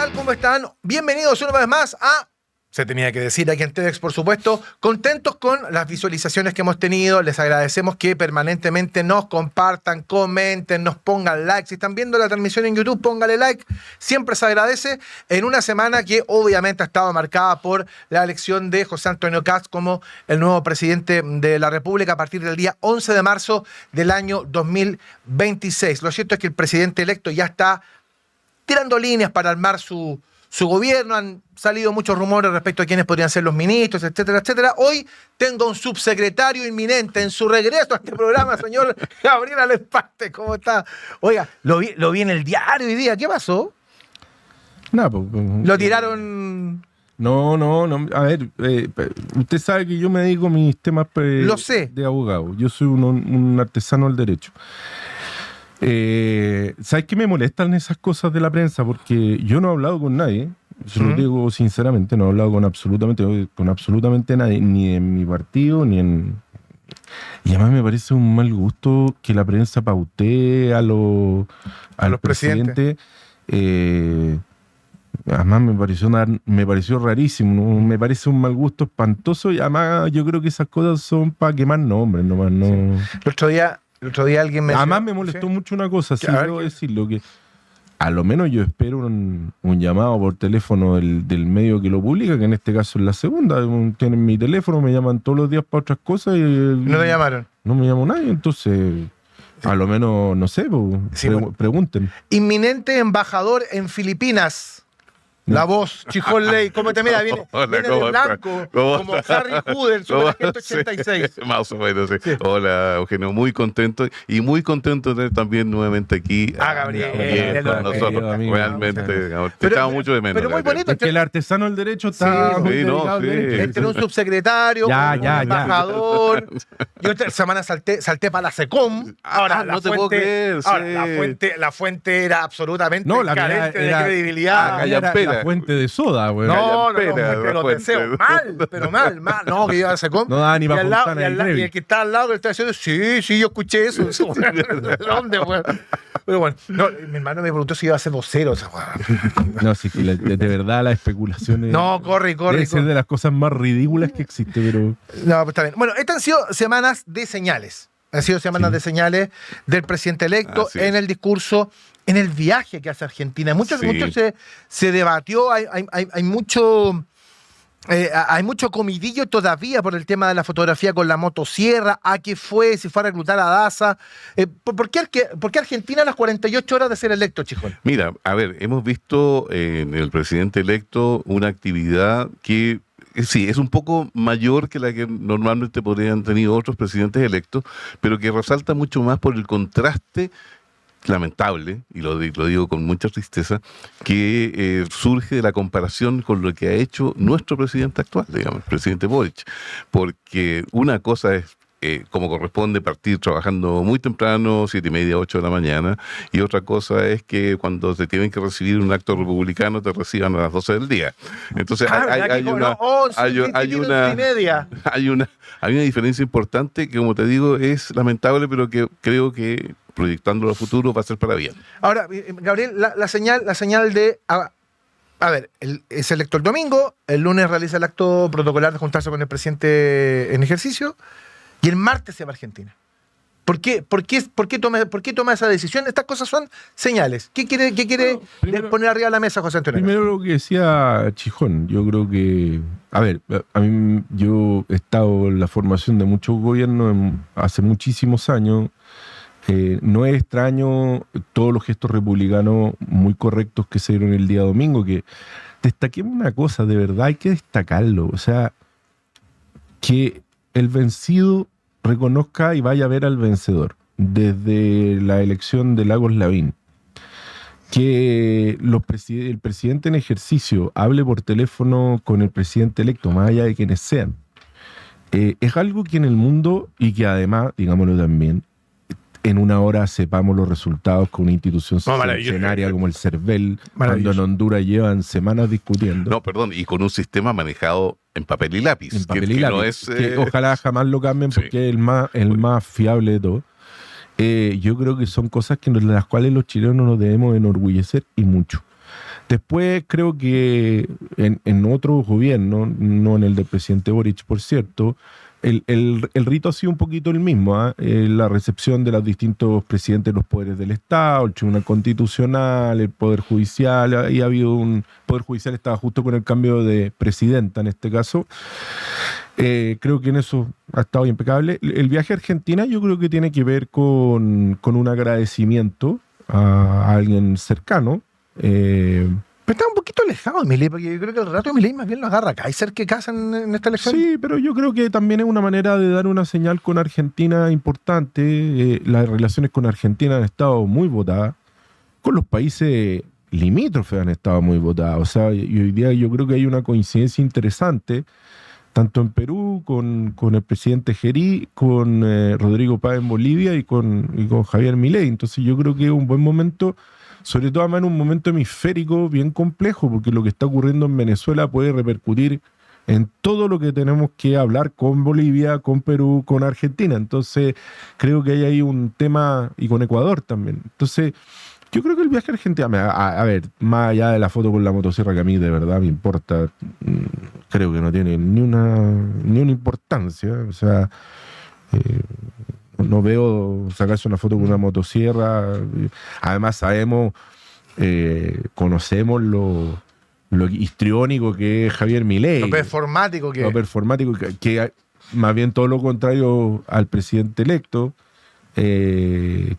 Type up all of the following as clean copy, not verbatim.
tal? ¿Cómo están? Bienvenidos una vez más a... Se tenía que decir aquí en TEDx, por supuesto. Contentos con las visualizaciones que hemos tenido. Les agradecemos que permanentemente nos compartan, comenten, nos pongan like. Si están viendo la transmisión en YouTube, póngale like. Siempre se agradece. En una semana que obviamente ha estado marcada por la elección de José Antonio Kast como el nuevo presidente de la República a partir del día 11 de marzo del año 2026. Lo cierto es que el presidente electo ya está tirando líneas para armar su gobierno. Han salido muchos rumores respecto a quiénes podrían ser los ministros, etcétera, etcétera. Hoy tengo un subsecretario inminente en su regreso a este programa, señor Gabriel Alemparte. ¿Cómo está? Oiga, lo vi en el diario hoy día. ¿Qué pasó? Nada, pues... ¿Lo tiraron? No. A ver, usted sabe que yo me dedico a mis temas Lo sé. de abogado. Yo soy un artesano del derecho. ¿Sabes qué me molestan esas cosas de la prensa? Porque yo no he hablado con nadie, se lo digo sinceramente, no he hablado con absolutamente nadie, ni en mi partido, ni en... Y además me parece un mal gusto que la prensa pautee al los presidente. Además me pareció rarísimo, ¿no? Me parece un mal gusto espantoso y además yo creo que esas cosas son para quemar nombres nomás, ¿no? Sí. El otro día alguien me... Además me molestó mucho una cosa, sí, debo decirlo, que a lo menos yo espero un llamado por teléfono del medio que lo publica, que en este caso es La Segunda. Tienen mi teléfono, me llaman todos los días para otras cosas y... ¿No te llamaron? No me llamó nadie, entonces... A lo menos, no sé, pregunten. Inminente embajador en Filipinas. La voz, Chijol Ley, ¿cómo te mira? Viene de blanco, como Harry Hooder, sobre la 186. Sí, más o menos, sí. Sí. Hola, Eugenio, muy contento de tener también nuevamente aquí a Gabriel con nosotros. amigo, Realmente, amigo. te echaba mucho de menos. Pero muy bonito. Es que el artesano del derecho está Sí, muy sí, no, dedicado al sí. derecho. Tener un subsecretario, un embajador. Yo esta semana salté para la SECOM. Ahora, no te puedo creer. Ahora, Sí. la fuente era absolutamente No, la carente era- de credibilidad. Callampera. La fuente de soda, güey. No, Callampera, pero la te deseo fuente. mal. No, que yo a la SECOM. No daba ni y para al lado- Fontana y del al lado- Trevi. y el que está al lado que está diciendo, sí, yo escuché eso. ¿De dónde, güey? Pero bueno, no, mi hermano me preguntó si iba a ser vocero. O sea, No, sí, que de verdad las especulaciones... no, corre. Debe ser de las cosas más ridículas que existe, pero... No, pues está bien. Bueno, estas han sido semanas de señales. Han sido semanas de señales del presidente electo Así es. en el discurso, en el viaje que hace Argentina. Mucho Sí. se debatió, hay mucho comidillo todavía por el tema de la fotografía con la motosierra, a qué fue, si fue a reclutar a Daza. ¿Por qué Argentina a las 48 horas de ser electo, Chijón? Mira, a ver, hemos visto en el presidente electo una actividad que sí, es un poco mayor que la que normalmente podrían tener otros presidentes electos, pero que resalta mucho más por el contraste lamentable, y lo digo con mucha tristeza, que surge de la comparación con lo que ha hecho nuestro presidente actual, digamos, el presidente Boric. Porque una cosa es, como corresponde, partir trabajando muy temprano, 7:30, 8 de la mañana, y otra cosa es que cuando te tienen que recibir un acto republicano te reciban a las 12 del día. Entonces hay una diferencia importante que, como te digo, es lamentable, pero que creo que proyectándolo a futuro va a ser para bien. Ahora, Gabriel, la señal de... A ver, es electo el domingo, el lunes realiza el acto protocolar de juntarse con el presidente en ejercicio, y el martes se va a Argentina. ¿Por qué toma esa decisión? Estas cosas son señales. ¿Qué quiere primero, poner arriba de la mesa José Antonio? Primero lo que decía Chijón, yo creo que... A ver, a mí yo he estado en la formación de muchos gobiernos hace muchísimos años. No es extraño todos los gestos republicanos muy correctos que se dieron el día domingo, que destaquemos una cosa, de verdad hay que destacarlo, o sea, que el vencido reconozca y vaya a ver al vencedor, desde la elección de Lagos Lavín. Que el presidente en ejercicio hable por teléfono con el presidente electo, más allá de quienes sean, es algo que en el mundo, y que además, digámoslo también, en una hora sepamos los resultados con una institución centenaria como el CERVEL, cuando en Honduras llevan semanas discutiendo. No, perdón, y con un sistema manejado en papel y lápiz. En papel y lápiz, no es, que ojalá jamás lo cambien porque sí, es el más fiable de todo. Yo creo que son cosas de las cuales los chilenos nos debemos enorgullecer y mucho. Después creo que en otros gobiernos, no en el del presidente Boric, por cierto, el rito ha sido un poquito el mismo, ¿ah? La recepción de los distintos presidentes de los poderes del Estado, el Tribunal Constitucional, el Poder Judicial, y ha habido un Poder Judicial estaba justo con el cambio de presidenta en este caso. Creo que en eso ha estado impecable. El viaje a Argentina yo creo que tiene que ver con un agradecimiento a alguien cercano. Pero está un poquito alejado de Milei, porque yo creo que el rato de Milei más bien lo agarra Kaiser que Kassa en esta elección. Sí, pero yo creo que también es una manera de dar una señal con Argentina importante. Las relaciones con Argentina han estado muy votadas. Con los países limítrofes han estado muy votadas. O sea, y hoy día yo creo que hay una coincidencia interesante, tanto en Perú, con el presidente Gerí, con Rodrigo Paz en Bolivia y con Javier Milei. Entonces yo creo que es un buen momento, sobre todo además en un momento hemisférico bien complejo, porque lo que está ocurriendo en Venezuela puede repercutir en todo lo que tenemos que hablar con Bolivia, con Perú, con Argentina. Entonces creo que hay ahí un tema, y con Ecuador también. Entonces yo creo que el viaje a Argentina, a ver, más allá de la foto con la motosierra que a mí de verdad me importa, creo que no tiene ni una importancia. O sea, no veo sacarse una foto con una motosierra. Además sabemos, conocemos lo histriónico que es Javier Milei. Lo performático que Lo performático, que más bien todo lo contrario al presidente electo. Que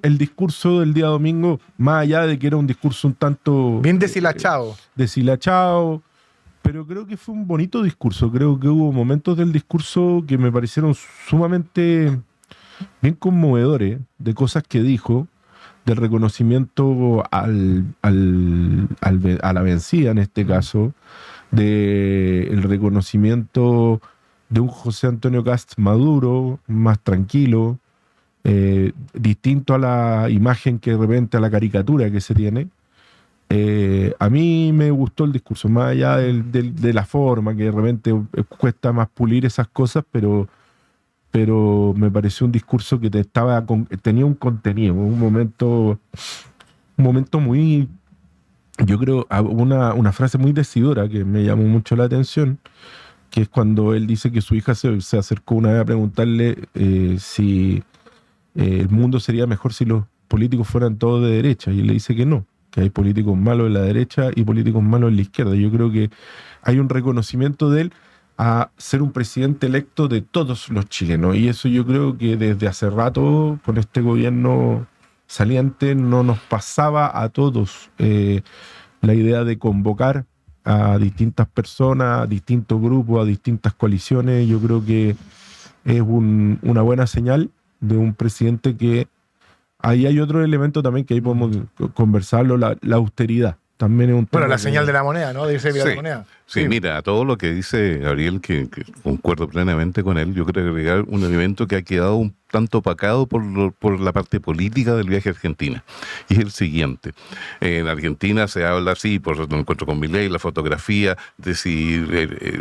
el discurso del día domingo, más allá de que era un discurso un tanto... bien deshilachado. Deshilachado, pero creo que fue un bonito discurso. Creo que hubo momentos del discurso que me parecieron sumamente bien conmovedores, de cosas que dijo, del reconocimiento a la vencida en este caso, del reconocimiento de un José Antonio Kast maduro, más tranquilo, distinto a la imagen que de repente, a la caricatura que se tiene. A mí me gustó el discurso, más allá de la forma, que de repente cuesta más pulir esas cosas, pero me pareció un discurso que tenía un contenido, un momento muy, yo creo, una frase muy decidora que me llamó mucho la atención, que es cuando él dice que su hija se acercó una vez a preguntarle si el mundo sería mejor si los políticos fueran todos de derecha, y él le dice que no, que hay políticos malos en la derecha y políticos malos en la izquierda. Yo creo que hay un reconocimiento de él a ser un presidente electo de todos los chilenos, y eso yo creo que desde hace rato con este gobierno saliente no nos pasaba a todos. La idea de convocar a distintas personas, a distintos grupos, a distintas coaliciones, yo creo que es una buena señal de un presidente que... Ahí hay otro elemento también que ahí podemos conversarlo, la austeridad. También es un tema. Bueno, la señal de la moneda, ¿no? De irse vía la moneda. Sí, mira, a todo lo que dice Gabriel, que concuerdo plenamente con él, yo creo que agregar un elemento que ha quedado un tanto opacado por la parte política del viaje a Argentina. Y es el siguiente. En Argentina se habla así, por el encuentro con Milei, la fotografía, de si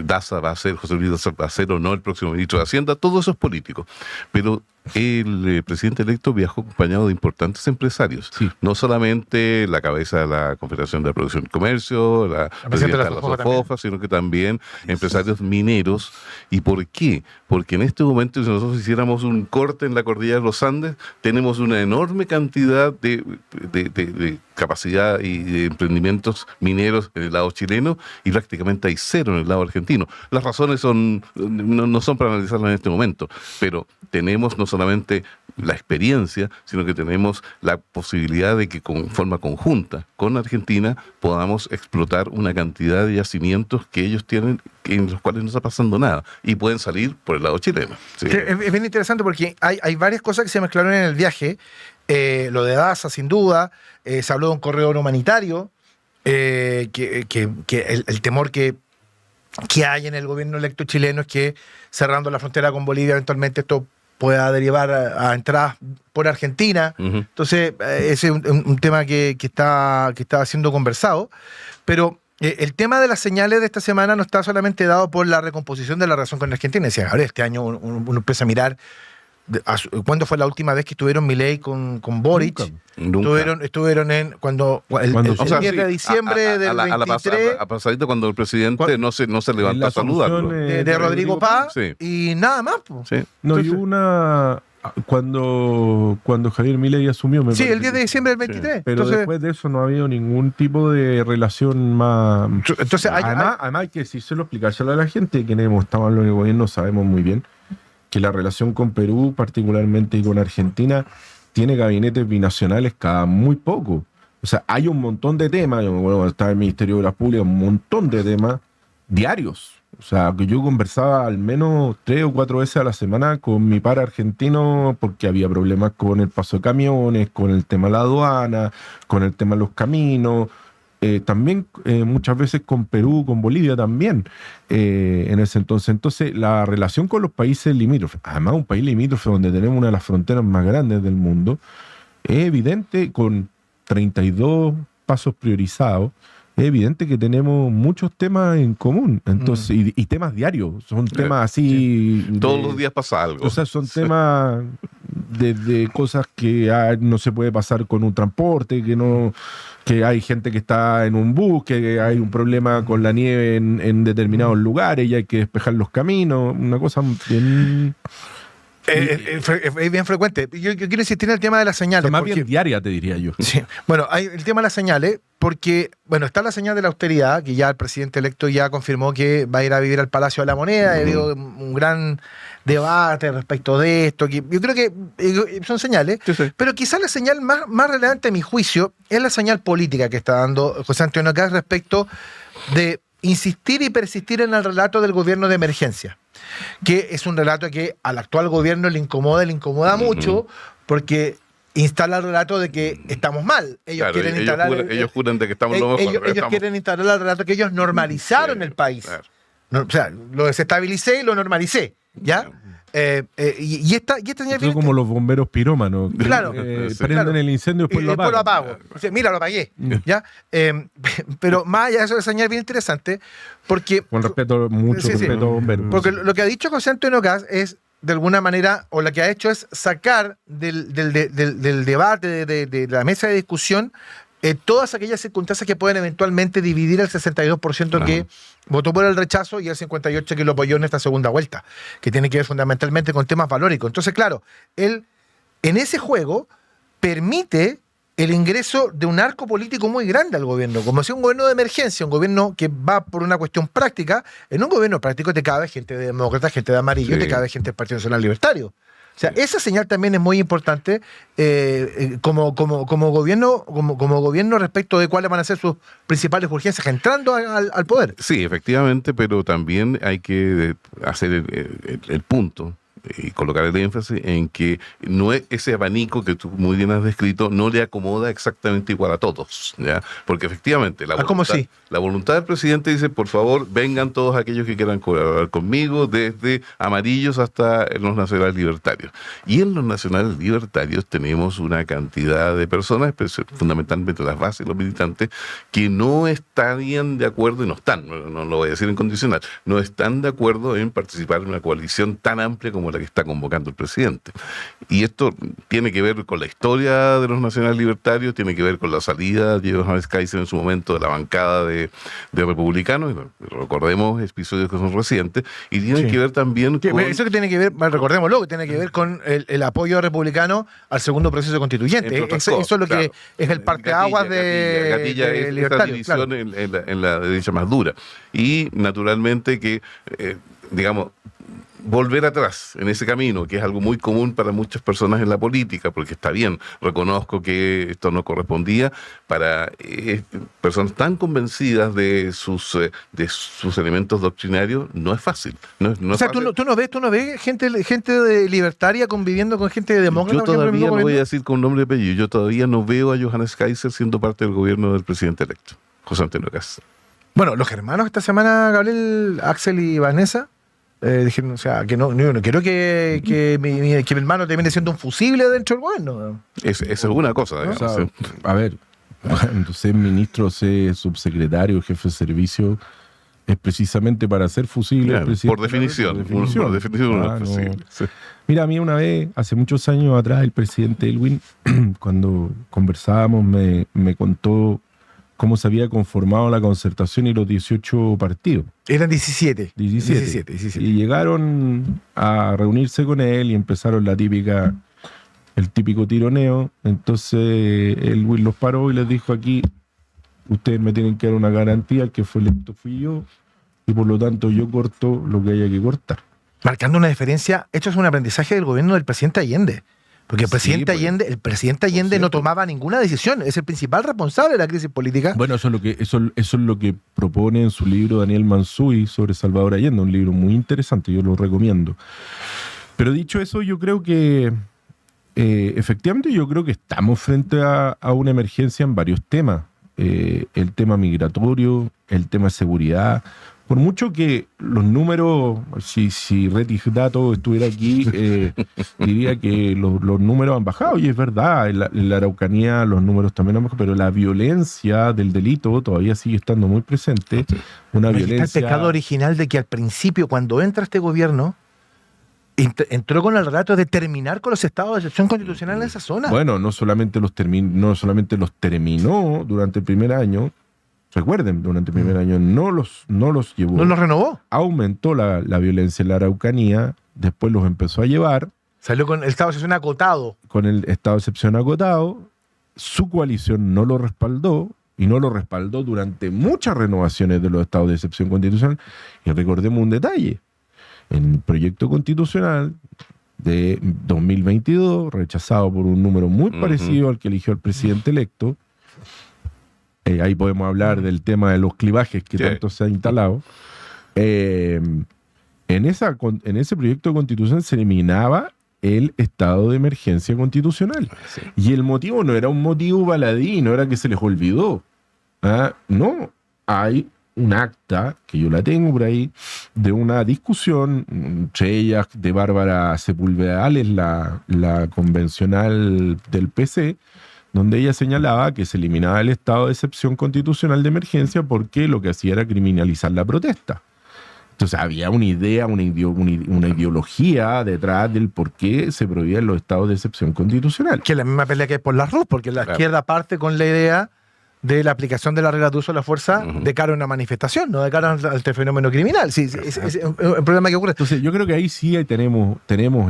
Daza va a ser, José Luis Daza va a ser o no el próximo ministro de Hacienda, todo eso es político. Pero el presidente electo viajó acompañado de importantes empresarios. Sí. No solamente la cabeza de la Confederación de Producción y Comercio, la presidenta de la SOFOFA, sino que también empresarios mineros. ¿Y por qué? Porque en este momento, si nosotros hiciéramos un corte en la cordillera de los Andes, tenemos una enorme cantidad de capacidad y de emprendimientos mineros en el lado chileno y prácticamente hay cero en el lado argentino. Las razones no son para analizarlas en este momento, pero tenemos no solamente la experiencia, sino que tenemos la posibilidad de que con forma conjunta con Argentina podamos explotar una cantidad de yacimientos que ellos tienen, en los cuales no está pasando nada, y pueden salir por el lado chileno. Sí. Es bien interesante porque hay varias cosas que se mezclaron en el viaje. Lo de Daza, sin duda, se habló de un corredor humanitario, que el temor que hay en el gobierno electo chileno es que cerrando la frontera con Bolivia eventualmente esto pueda derivar a entradas por Argentina. Uh-huh. Entonces, ese es un tema que está siendo conversado, pero el tema de las señales de esta semana no está solamente dado por la recomposición de la relación con Argentina. Decía, Gabriel, este año uno empieza a mirar ¿Cuándo fue la última vez que estuvieron Milei con Boric? Nunca. Estuvieron en el 10 de diciembre del 23. A pasadito cuando el presidente no se levantó a saludarlo. De Rodrigo Paz, sí. Y nada más. Po. Sí. No, Entonces, y cuando Javier Milei asumió. Sí, el 10 de diciembre del 23. Sí. Pero Entonces, después de eso no ha habido ningún tipo de relación más. Entonces, además hay que decírselo, explicárselo a la gente, quienes hemos estado en el gobierno sabemos muy bien que la relación con Perú, particularmente con Argentina, tiene gabinetes binacionales cada muy poco. O sea, hay un montón de temas, bueno, está el Ministerio de Obras Públicas, un montón de temas diarios. O sea, que yo conversaba al menos 3 o 4 veces a la semana con mi par argentino porque había problemas con el paso de camiones, con el tema de la aduana, con el tema de los caminos. También muchas veces con Perú, con Bolivia también, en ese entonces. Entonces, la relación con los países limítrofes, además un país limítrofe donde tenemos una de las fronteras más grandes del mundo, es evidente, con 32 pasos priorizados, es evidente que tenemos muchos temas en común. Entonces, y temas diarios, son temas así... Todos los días pasa algo. O sea, son temas de cosas que no se puede pasar con un transporte, que hay gente que está en un bus, que hay un problema con la nieve en determinados lugares y hay que despejar los caminos, una cosa bien... Es bien frecuente. Yo quiero insistir en el tema de las señales. Más bien diaria, te diría yo. Sí. Bueno, hay el tema de las señales, porque, bueno, está la señal de la austeridad, que ya el presidente electo ya confirmó que va a ir a vivir al Palacio de la Moneda, y ha habido un gran debate respecto de esto. Que yo creo que son señales, Sí. pero quizás la señal más relevante a mi juicio es la señal política que está dando José Antonio Kast respecto de insistir y persistir en el relato del gobierno de emergencia, que es un relato que al actual gobierno le incomoda mucho, porque instala el relato de que estamos mal. Ellos juran de que estamos lo mejor. Ellos quieren instalar el relato que ellos normalizaron el país. Claro. No, o sea, lo desestabilicé y lo normalicé, ¿ya? Y esta señal Son como los bomberos pirómanos. Claro. Prenden el incendio y después lo apagan. apago. O sea, mira, lo apagué. ¿Ya? Pero más allá de eso, esa señal es bien interesante porque... Con respeto, mucho respeto a bomberos. Porque lo que ha dicho José Antonio Kast es, de alguna manera, o lo que ha hecho es sacar del debate, de la mesa de discusión, todas aquellas circunstancias que pueden eventualmente dividir el 62% que votó por el rechazo y el 58% que lo apoyó en esta segunda vuelta, que tiene que ver fundamentalmente con temas valóricos. Entonces, claro, él en ese juego permite el ingreso de un arco político muy grande al gobierno, como si un gobierno de emergencia, un gobierno que va por una cuestión práctica. En un gobierno práctico te cabe gente de demócrata, gente de amarillo, te cabe gente del Partido Nacional Libertario. O sea, esa señal también es muy importante como gobierno respecto de cuáles van a ser sus principales urgencias entrando al poder. Sí, efectivamente, pero también hay que hacer el punto y colocar el énfasis en que no es ese abanico que tú muy bien has descrito, no le acomoda exactamente igual a todos, ¿ya? Porque efectivamente la voluntad del presidente dice, por favor, vengan todos aquellos que quieran colaborar conmigo, desde amarillos hasta los nacionales libertarios. Y en los nacionales libertarios tenemos una cantidad de personas, fundamentalmente las bases, los militantes, que no estarían de acuerdo, y no lo voy a decir en condicional, no están de acuerdo en participar en una coalición tan amplia como la que está convocando el presidente. Y esto tiene que ver con la historia de los nacionales libertarios, tiene que ver con la salida de Johannes Kaiser en su momento de la bancada de republicanos, recordemos episodios que son recientes, y tiene que ver también con... Eso que tiene que ver, recordémoslo, que tiene que ver con el apoyo republicano al segundo proceso constituyente. Eso es lo que es el parteaguas de esta división en la derecha más dura. Y naturalmente que, digamos, volver atrás en ese camino, que es algo muy común para muchas personas en la política, porque está bien, reconozco que esto no correspondía para personas tan convencidas de sus elementos doctrinarios, no es fácil. No o sea, fácil. tú no ves gente de libertaria conviviendo con gente de demócrata. Yo todavía, no voy a decir con nombre y apellido, yo todavía no veo a Johannes Kaiser siendo parte del gobierno del presidente electo, José Antonio Kast. Bueno, los hermanos esta semana, Gabriel, Axel y Vanessa, dijeron, o sea, que no quiero que mi hermano termine siendo un fusible dentro del gobierno. Esa es una cosa, digamos. O sea, a ver, cuando sé ministro, sé subsecretario, jefe de servicio, es precisamente para hacer fusible Claro, el presidente. por definición. Por definición no es posible. Sí. Mira, a mí una vez, hace muchos años atrás, el presidente Elwin, cuando conversábamos, me contó cómo se había conformado la concertación y los 18 partidos. Eran 17. 17. Y llegaron a reunirse con él y empezaron el típico tironeo. Entonces Elwin los paró y les dijo: aquí ustedes me tienen que dar una garantía, el que fue electo fui yo, y por lo tanto yo corto lo que haya que cortar. Marcando una diferencia, esto es un aprendizaje del gobierno del presidente Allende. Porque el presidente Allende no tomaba ninguna decisión, es el principal responsable de la crisis política. Bueno, eso es lo que propone en su libro Daniel Mansuy sobre Salvador Allende, un libro muy interesante, yo lo recomiendo. Pero dicho eso, yo creo que efectivamente yo creo que estamos frente a una emergencia en varios temas. El tema migratorio, el tema de seguridad. Por mucho que los números, si Retis Dato estuviera aquí, diría que los números han bajado, y es verdad, en la Araucanía los números también han bajado, pero la violencia del delito todavía sigue estando muy presente. Una violencia... Está el pecado original de que al principio, cuando entra este gobierno, entró con el relato de terminar con los estados de excepción constitucional en esa zona. Bueno, no solamente los terminó durante el primer año. Recuerden, durante el primer año no los llevó. ¿No los renovó? Aumentó la violencia en la Araucanía, después los empezó a llevar. Salió con el estado de excepción acotado. Con el estado de excepción acotado. Su coalición no lo respaldó, y no lo respaldó durante muchas renovaciones de los estados de excepción constitucional. Y recordemos un detalle. En el proyecto constitucional de 2022, rechazado por un número muy parecido al que eligió el presidente electo, ahí podemos hablar del tema de los clivajes que tanto se ha instalado. En ese proyecto de constitución se eliminaba el estado de emergencia constitucional. Sí. Y el motivo no era un motivo baladí, no era que se les olvidó. No, hay un acta, que yo la tengo por ahí, de una discusión entre ellas de Bárbara Sepúlveda, la convencional del PC, donde ella señalaba que se eliminaba el estado de excepción constitucional de emergencia porque lo que hacía era criminalizar la protesta. Entonces había una idea, una ideología detrás del por qué se prohibían los estados de excepción constitucional. Que es la misma pelea que hay por la RUF, porque la izquierda parte con la idea de la aplicación de la regla de uso de la fuerza de cara a una manifestación, no de cara al fenómeno criminal. Sí, es un problema que ocurre. Entonces yo creo que ahí sí tenemos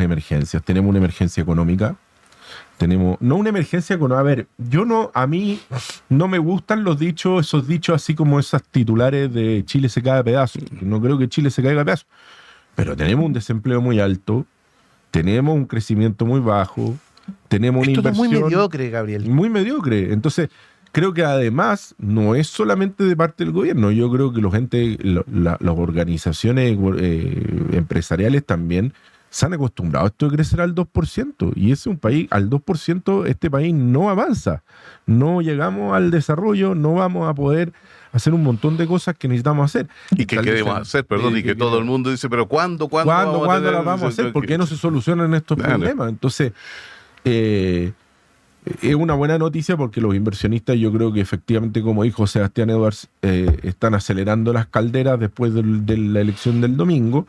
emergencias. Tenemos una emergencia económica. No una emergencia con... A ver, a mí no me gustan esos dichos así como esas titulares de Chile se cae a pedazos. No creo que Chile se caiga a pedazos. Pero tenemos un desempleo muy alto, tenemos un crecimiento muy bajo, tenemos una inversión... Es muy mediocre, Gabriel. Muy mediocre. Entonces, creo que además no es solamente de parte del gobierno. Yo creo que las organizaciones empresariales también se han acostumbrado a esto de crecer al 2%, y es un país, al 2% este país no avanza, no llegamos al desarrollo, no vamos a poder hacer un montón de cosas que necesitamos hacer. Y que queremos hacer, y que todo el mundo dice, pero ¿cuándo las vamos a hacer? ¿Por qué no se solucionan estos problemas? Entonces, es una buena noticia porque los inversionistas, yo creo que efectivamente, como dijo Sebastián Edwards, están acelerando las calderas después de la elección del domingo.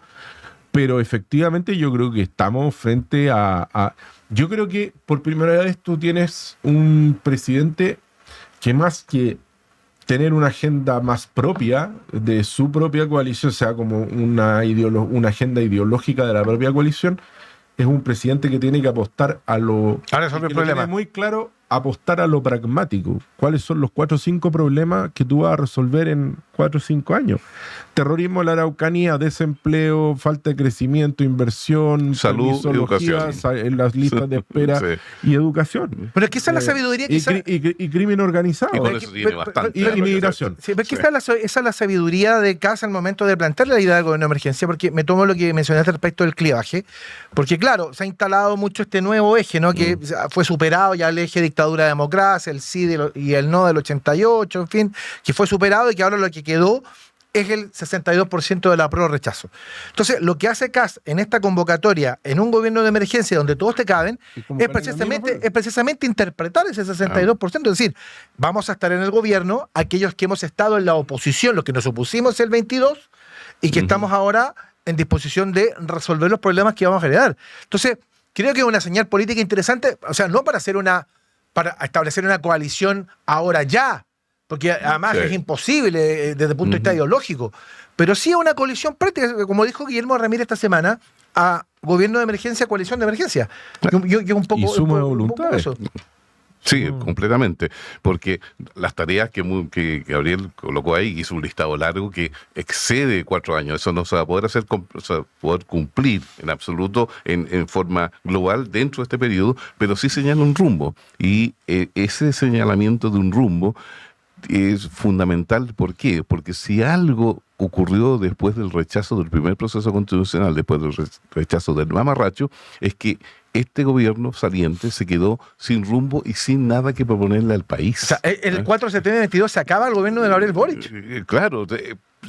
Pero efectivamente yo creo que estamos frente a... Yo creo que por primera vez tú tienes un presidente que, más que tener una agenda más propia de su propia coalición, o sea, como una agenda ideológica de la propia coalición, es un presidente que tiene que apostar a lo... Ahora resolver el problema. Tiene muy claro, apostar a lo pragmático. ¿Cuáles son los 4 o 5 problemas que tú vas a resolver en 4 o 5 años? Terrorismo en la Araucanía, desempleo, falta de crecimiento, inversión, salud, educación, en las listas de espera y educación. Pero es que esa es la sabiduría. Y crimen organizado. Y con eso tiene bastante. Y inmigración. Sí, pero es que esa es la sabiduría de casa al momento de plantear la idea del gobierno de emergencia, porque me tomo lo que mencionaste respecto del clivaje, porque claro, se ha instalado mucho este nuevo eje, ¿no? Que fue superado ya el eje dictadura-democracia, el sí y el no del 88, en fin, que fue superado y que ahora lo que quedó es el 62% del apruebo rechazo. Entonces, lo que hace Kast en esta convocatoria, en un gobierno de emergencia donde todos te caben, es precisamente interpretar ese 62%. Es decir, vamos a estar en el gobierno aquellos que hemos estado en la oposición, los que nos opusimos el 22 y que estamos ahora en disposición de resolver los problemas que vamos a generar. Entonces, creo que es una señal política interesante, o sea, no para establecer una coalición ahora ya, porque además es imposible desde el punto de vista ideológico, pero sí una coalición práctica, como dijo Guillermo Ramírez esta semana, a gobierno de emergencia, coalición de emergencia. Y suma de voluntades. Sí, completamente, porque las tareas que Gabriel colocó ahí, hizo un listado largo que excede 4 años, eso no se va a poder hacer, poder cumplir en absoluto en forma global dentro de este periodo, pero sí señala un rumbo, y ese señalamiento de un rumbo es fundamental. ¿Por qué? Porque si algo ocurrió después del rechazo del primer proceso constitucional, después del rechazo del mamarracho, es que este gobierno saliente se quedó sin rumbo y sin nada que proponerle al país. O sea, el 4 de septiembre de 22 se acaba el gobierno de Gabriel Boric. Claro,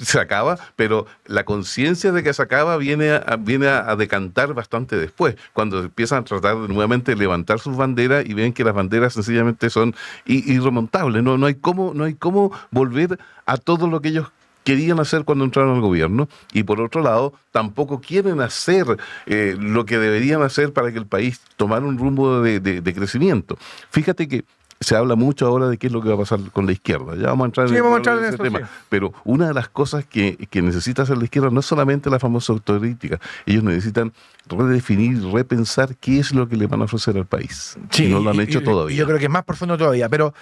se acaba, pero la conciencia de que se acaba viene a decantar bastante después, cuando empiezan a tratar nuevamente de levantar sus banderas y ven que las banderas sencillamente son irremontables. No hay cómo volver a todo lo que ellos querían hacer cuando entraron al gobierno, y por otro lado tampoco quieren hacer lo que deberían hacer para que el país tomara un rumbo de crecimiento. Fíjate que se habla mucho ahora de qué es lo que va a pasar con la izquierda. Ya vamos a entrar en ese tema. Sí. Pero una de las cosas que necesita hacer la izquierda no es solamente la famosa autocrítica. Ellos necesitan redefinir, repensar qué es lo que le van a ofrecer al país. Sí, y no lo han hecho todavía. Yo creo que es más profundo todavía. Pero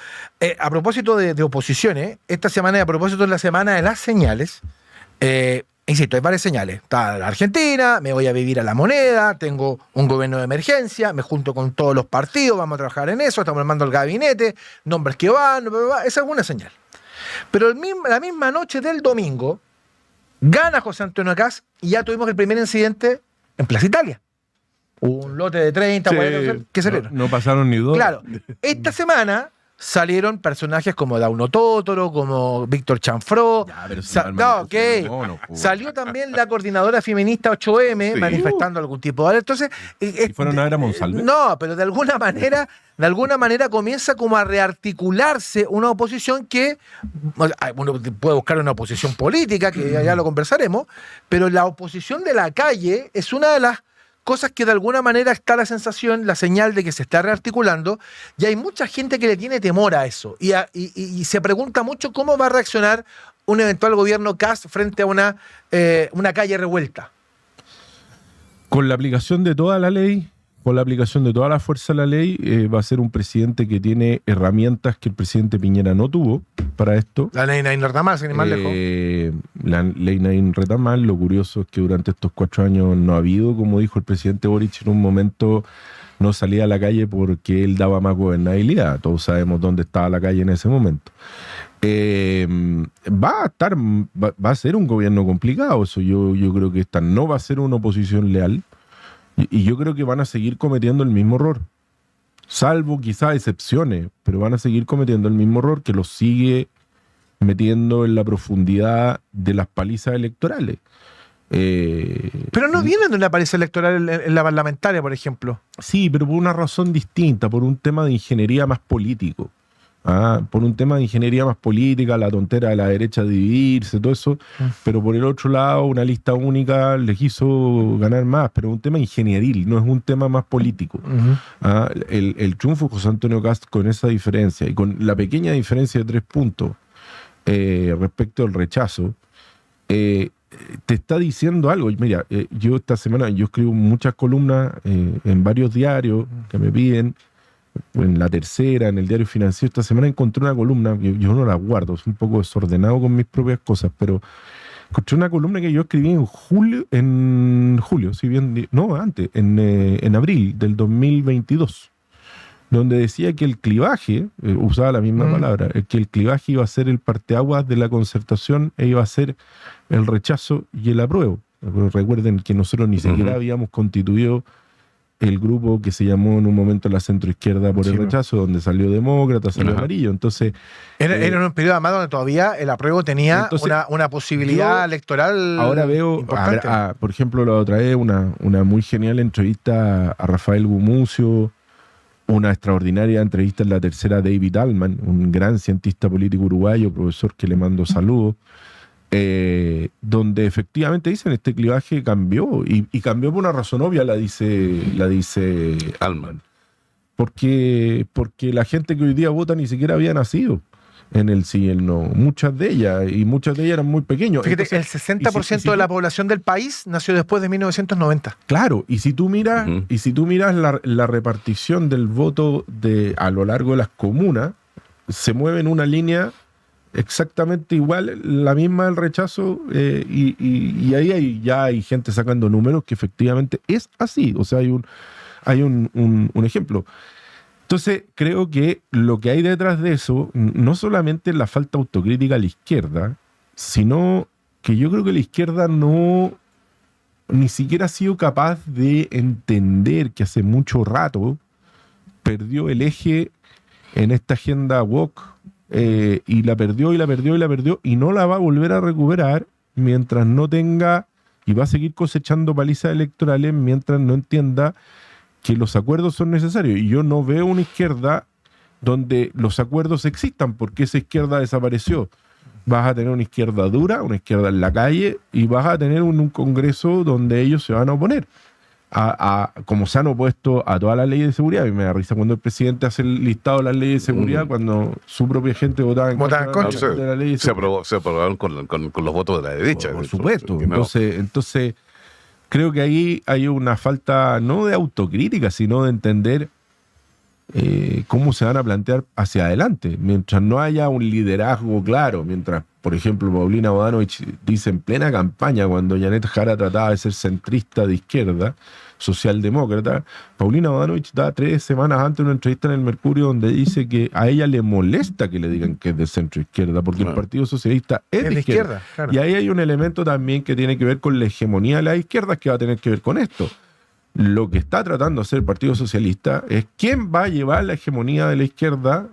a propósito de oposiciones, esta semana, y a propósito de la semana de las señales, insisto, hay varias señales. Está la Argentina, me voy a vivir a la moneda, tengo un gobierno de emergencia, me junto con todos los partidos, vamos a trabajar en eso, estamos armando el gabinete, nombres que van, esa es una señal. Pero la misma noche del domingo, gana José Antonio Kast y ya tuvimos el primer incidente en Plaza Italia. Un lote de 30, 40, que salieron. No pasaron ni 2. Claro, esta semana salieron personajes como Dauno Totoro, como Víctor Chanfró. Salió también la coordinadora feminista 8M manifestando algún tipo de... Entonces, ¿y fueron a ver a Monsalve? No, pero de alguna manera comienza como a rearticularse una oposición que... Uno puede buscar una oposición política, que ya lo conversaremos, pero la oposición de la calle es una de las cosas que de alguna manera está la sensación, la señal de que se está rearticulando, y hay mucha gente que le tiene temor a eso, y se pregunta mucho cómo va a reaccionar un eventual gobierno Kast frente a una calle revuelta. Con la aplicación de toda la ley, con la aplicación de toda la fuerza de la ley, va a ser un presidente que tiene herramientas que el presidente Piñera no tuvo para esto. La ley Nain Retamal, sin ir más lejos. La ley Nain Retamal, lo curioso es que durante estos 4 años no ha habido, como dijo el presidente Boric, en un momento no salía a la calle porque él daba más gobernabilidad. Todos sabemos dónde estaba la calle en ese momento. Va a ser un gobierno complicado. Eso yo creo que esta no va a ser una oposición leal. Y yo creo que van a seguir cometiendo el mismo error, salvo quizás excepciones, pero van a seguir cometiendo el mismo error que los sigue metiendo en la profundidad de las palizas electorales. Pero no vienen de una paliza electoral en la parlamentaria, por ejemplo. Sí, pero por una razón distinta, por un tema de ingeniería más político. Por un tema de ingeniería más política, la tontera de la derecha de dividirse, todo eso, pero por el otro lado una lista única les hizo ganar más, pero un tema ingenieril, no es un tema más político. El triunfo de José Antonio Kast con esa diferencia y con la pequeña diferencia de 3 puntos respecto al rechazo, te está diciendo algo. Mira, yo esta semana escribo muchas columnas en varios diarios que me piden, en La Tercera, en el Diario Financiero. Esta semana encontré una columna, yo no la guardo, es un poco desordenado con mis propias cosas, pero encontré una columna que yo escribí en abril del 2022, donde decía que el clivaje, usaba la misma palabra, que el clivaje iba a ser el parteaguas de la concertación e iba a ser el rechazo y el apruebo. Recuerden que nosotros ni siquiera habíamos constituido el grupo que se llamó en un momento la centroizquierda por el rechazo, donde salió demócrata, salió amarillo. Entonces, era en un periodo además donde todavía el apruebo tenía una posibilidad electoral. Ahora veo, por ejemplo, la otra vez, una muy genial entrevista a Rafael Gumucio, una extraordinaria entrevista en La Tercera a David Altman, un gran cientista político uruguayo, profesor que le mando saludos. Donde efectivamente dicen este clivaje cambió y cambió por una razón obvia, la dice Altman. Porque la gente que hoy día vota ni siquiera había nacido en el sí y el no. Muchas de ellas eran muy pequeños. Fíjate, entonces, el 60% de la población del país nació después de 1990. Claro, y si tú miras, la repartición del voto a lo largo de las comunas, se mueve en una línea exactamente igual, la misma del rechazo, y ahí ya hay gente sacando números que efectivamente es así. O sea, hay un ejemplo. Entonces, creo que lo que hay detrás de eso no solamente es la falta de autocrítica a la izquierda, sino que yo creo que la izquierda ni siquiera ha sido capaz de entender que hace mucho rato perdió el eje en esta agenda woke. Y la perdió, y no la va a volver a recuperar mientras no tenga, y va a seguir cosechando palizas electorales mientras no entienda que los acuerdos son necesarios. Y yo no veo una izquierda donde los acuerdos existan, porque esa izquierda desapareció. Vas a tener una izquierda dura, una izquierda en la calle, y vas a tener un Congreso donde ellos se van a oponer. Como se han opuesto a todas las leyes de seguridad. Y me da risa cuando el presidente hace el listado de las leyes de seguridad, cuando su propia gente votaba en contra de la ley de seguridad. Se aprobaron con los votos de la derecha. Por supuesto. Entonces, creo que ahí hay una falta no de autocrítica, sino de entender cómo se van a plantear hacia adelante. Mientras no haya un liderazgo claro, mientras, por ejemplo, Paulina Bodanovich dice en plena campaña, cuando Janet Jara trataba de ser centrista de izquierda, socialdemócrata, Paulina Bodanovich da 3 semanas antes una entrevista en el Mercurio donde dice que a ella le molesta que le digan que es de centro izquierda, porque el Partido Socialista es de izquierda. Claro. Y ahí hay un elemento también que tiene que ver con la hegemonía de las izquierdas, que va a tener que ver con esto. Lo que está tratando de hacer el Partido Socialista es quién va a llevar la hegemonía de la izquierda,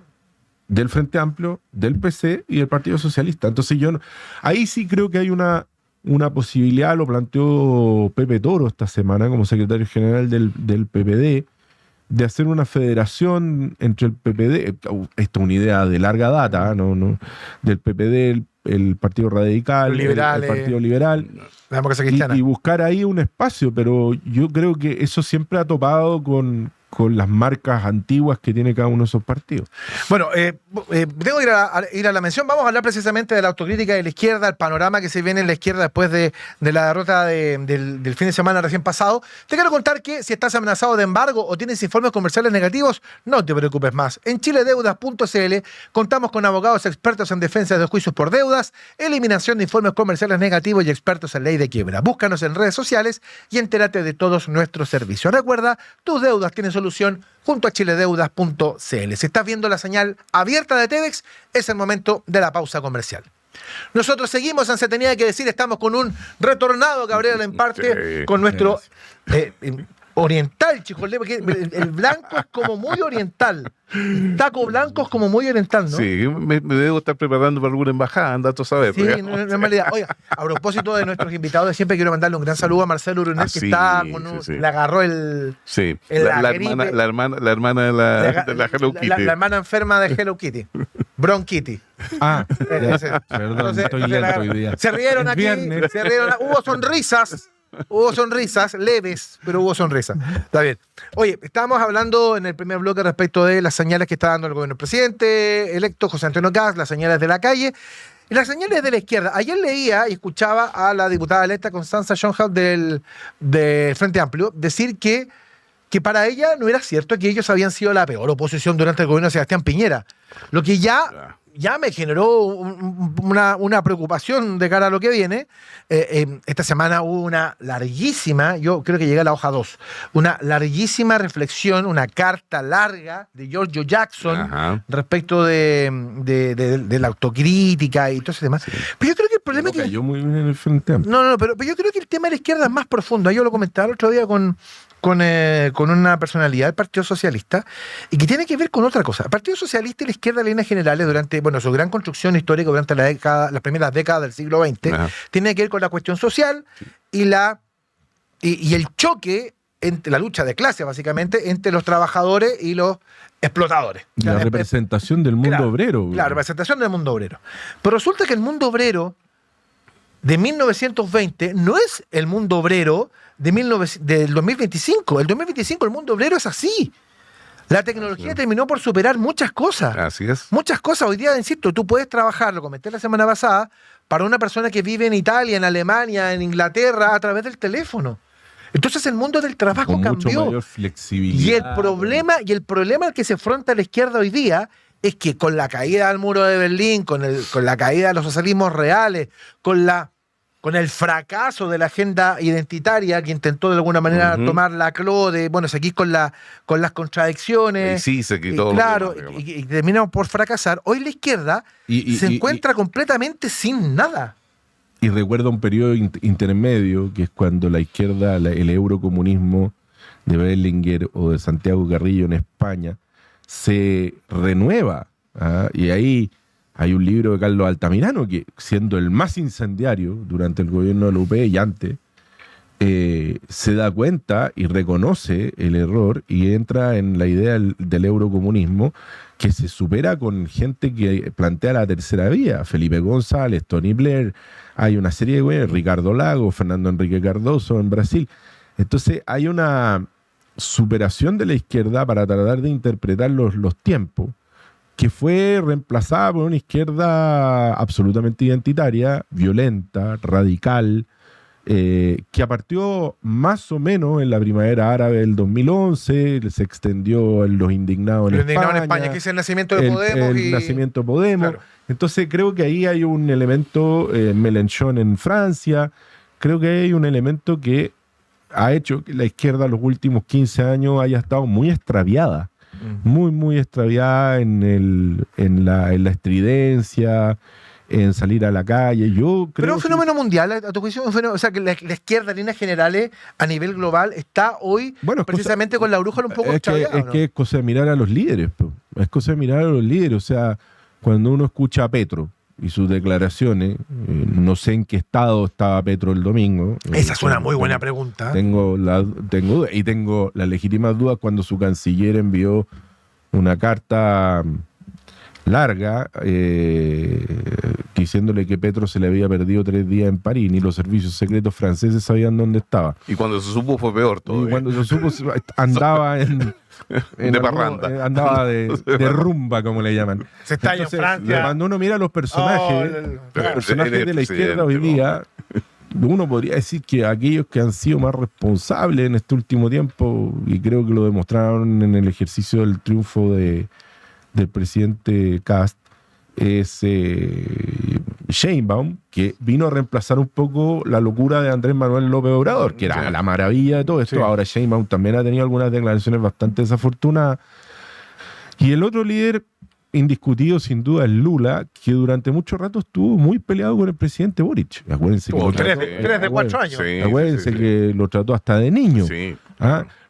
del Frente Amplio, del PC y del Partido Socialista. Entonces ahí sí creo que hay una posibilidad, lo planteó Pepe Toro esta semana como secretario general del PPD, de hacer una federación entre el PPD, esta es una idea de larga data, ¿no? Del PPD, el Partido Radical, el Partido Liberal, la Democracia Cristiana, y buscar ahí un espacio, pero yo creo que eso siempre ha topado con las marcas antiguas que tiene cada uno de esos partidos. Bueno, tengo que ir a la mención. Vamos a hablar precisamente de la autocrítica de la izquierda, el panorama que se viene en la izquierda después de la derrota del fin de semana recién pasado. Te quiero contar que si estás amenazado de embargo o tienes informes comerciales negativos, no te preocupes más. En chiledeudas.cl contamos con abogados expertos en defensa de juicios por deudas, eliminación de informes comerciales negativos y expertos en ley de quiebra. Búscanos en redes sociales y entérate de todos nuestros servicios. Recuerda, tus deudas tienen solución junto a chiledeudas.cl. Si estás viendo la señal abierta de TEDx, es el momento de la pausa comercial. Nosotros seguimos en Se Tenía que Decir, estamos con un retornado Gabriel Emparte, con nuestro oriental, chicos, porque el blanco es como muy oriental. El taco blanco es como muy oriental, ¿no? Sí, me debo estar preparando para alguna embajada, anda tú a saber. Sí, no es mala idea. Oiga, a propósito de nuestros invitados de siempre, quiero mandarle un gran saludo a Marcelo Urunet, que está con le agarró la hermana de la Hello Kitty. La hermana enferma de Hello Kitty. Bronquitty. Perdón, estoy lento hoy día. Se rieron aquí, hubo sonrisas leves, pero hubo sonrisas. Está bien. Oye, estábamos hablando en el primer bloque respecto de las señales que está dando el gobierno del presidente electo, José Antonio Kast, las señales de la calle y las señales de la izquierda. Ayer leía y escuchaba a la diputada electa Constanza Schoenhaupt del Frente Amplio decir que para ella no era cierto que ellos habían sido la peor oposición durante el gobierno de Sebastián Piñera. Lo que ya me generó una preocupación de cara a lo que viene. Esta semana hubo una larguísima, yo creo que llegué a la hoja 2, una larguísima reflexión, una carta larga de Giorgio Jackson respecto de la autocrítica y todo ese tema. Sí. Pero yo creo que el problema es que... Cayó muy bien en el Frente Amplio. No, pero yo creo que el tema de la izquierda es más profundo. Yo lo comentaba el otro día con con una personalidad del Partido Socialista y que tiene que ver con otra cosa. El Partido Socialista y la izquierda en líneas generales durante, su gran construcción histórica durante las primeras décadas del siglo XX, Ajá. tiene que ver con la cuestión social y el choque entre la lucha de clase, básicamente, entre los trabajadores y los explotadores. Y la representación del mundo obrero. La representación del mundo obrero. Pero resulta que el mundo obrero de 1920 no es el mundo obrero del 2025. El 2025 el mundo obrero es así. La tecnología terminó por superar muchas cosas. Así es. Muchas cosas. Hoy día, insisto, tú puedes trabajar, lo comenté la semana pasada, para una persona que vive en Italia, en Alemania, en Inglaterra, a través del teléfono. Entonces el mundo del trabajo con cambió. mucho mayor flexibilidad. Y el problema al que se afronta la izquierda hoy día es que con la caída del muro de Berlín, con la caída de los socialismos reales, con el fracaso de la agenda identitaria que intentó de alguna manera tomar la CLO, seguir con las contradicciones. Y sí, se quitó. Claro, y terminamos por fracasar. Hoy la izquierda se encuentra completamente sin nada. Y recuerda un periodo intermedio, que es cuando la izquierda, el eurocomunismo de Berlinguer o de Santiago Carrillo en España, se renueva. Y ahí hay un libro de Carlos Altamirano que, siendo el más incendiario durante el gobierno de la UP y antes, se da cuenta y reconoce el error y entra en la idea del eurocomunismo, que se supera con gente que plantea la tercera vía. Felipe González, Tony Blair, hay una serie de güeyes, Ricardo Lagos, Fernando Henrique Cardoso en Brasil. Entonces hay una superación de la izquierda para tratar de interpretar los tiempos, que fue reemplazada por una izquierda absolutamente identitaria, violenta, radical, que partió más o menos en la primavera árabe del 2011, se extendió en los indignados en España, que es el nacimiento de Podemos. El nacimiento de Podemos. Claro. Entonces creo que ahí hay un elemento, Mélenchon en Francia, creo que hay un elemento que ha hecho que la izquierda los últimos 15 años haya estado muy extraviada, muy, muy extraviada en la estridencia, en salir a la calle. Yo creo Pero es un fenómeno mundial, a tu juicio, o sea, que la izquierda en líneas generales a nivel global está hoy precisamente con la brújula un poco extraviada. Es que es cosa de mirar a los líderes, es cosa de mirar a los líderes. O sea, cuando uno escucha a Petro y sus declaraciones, no sé en qué estado estaba Petro el domingo. Esa es una muy buena pregunta. Tengo las legítimas dudas cuando su canciller envió una carta larga diciéndole que Petro se le había perdido 3 días en París, ni los servicios secretos franceses sabían dónde estaba. Y cuando se supo fue peor todo. Y cuando se supo andaba de parranda. Andaba de rumba, como le llaman. Se está en Francia. Cuando uno mira los personajes, de la izquierda hoy día, uno podría decir que aquellos que han sido más responsables en este último tiempo, y creo que lo demostraron en el ejercicio del triunfo del presidente Kast, es Sheinbaum, que vino a reemplazar un poco la locura de Andrés Manuel López Obrador, que era la maravilla de todo esto. Sí. Ahora Sheinbaum también ha tenido algunas declaraciones bastante desafortunadas. Y el otro líder indiscutido sin duda es Lula, que durante mucho rato estuvo muy peleado con el presidente Boric. Acuérdense que 3 de 4 años. Sí, acuérdense que lo trató hasta de niño. Sí.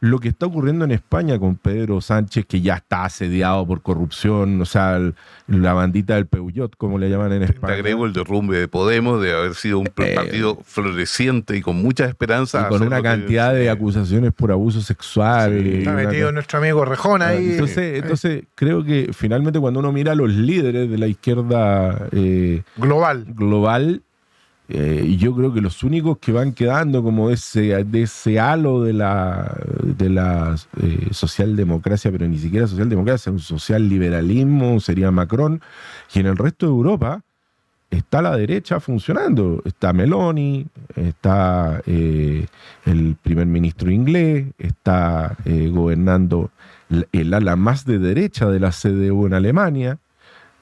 Lo que está ocurriendo en España con Pedro Sánchez, que ya está asediado por corrupción, o sea, la bandita del Peugeot, como le llaman en España. Te agrego el derrumbe de Podemos, de haber sido un partido floreciente y con muchas esperanzas. Y con una cantidad de acusaciones por abuso sexual. Sí, está metido nuestro amigo Rejón ahí. Entonces, creo que finalmente cuando uno mira a los líderes de la izquierda global, yo creo que los únicos que van quedando como de ese halo de la socialdemocracia, pero ni siquiera socialdemocracia, un socialliberalismo, sería Macron, y en el resto de Europa está la derecha funcionando. Está Meloni, está el primer ministro inglés, está gobernando el ala más de derecha de la CDU en Alemania,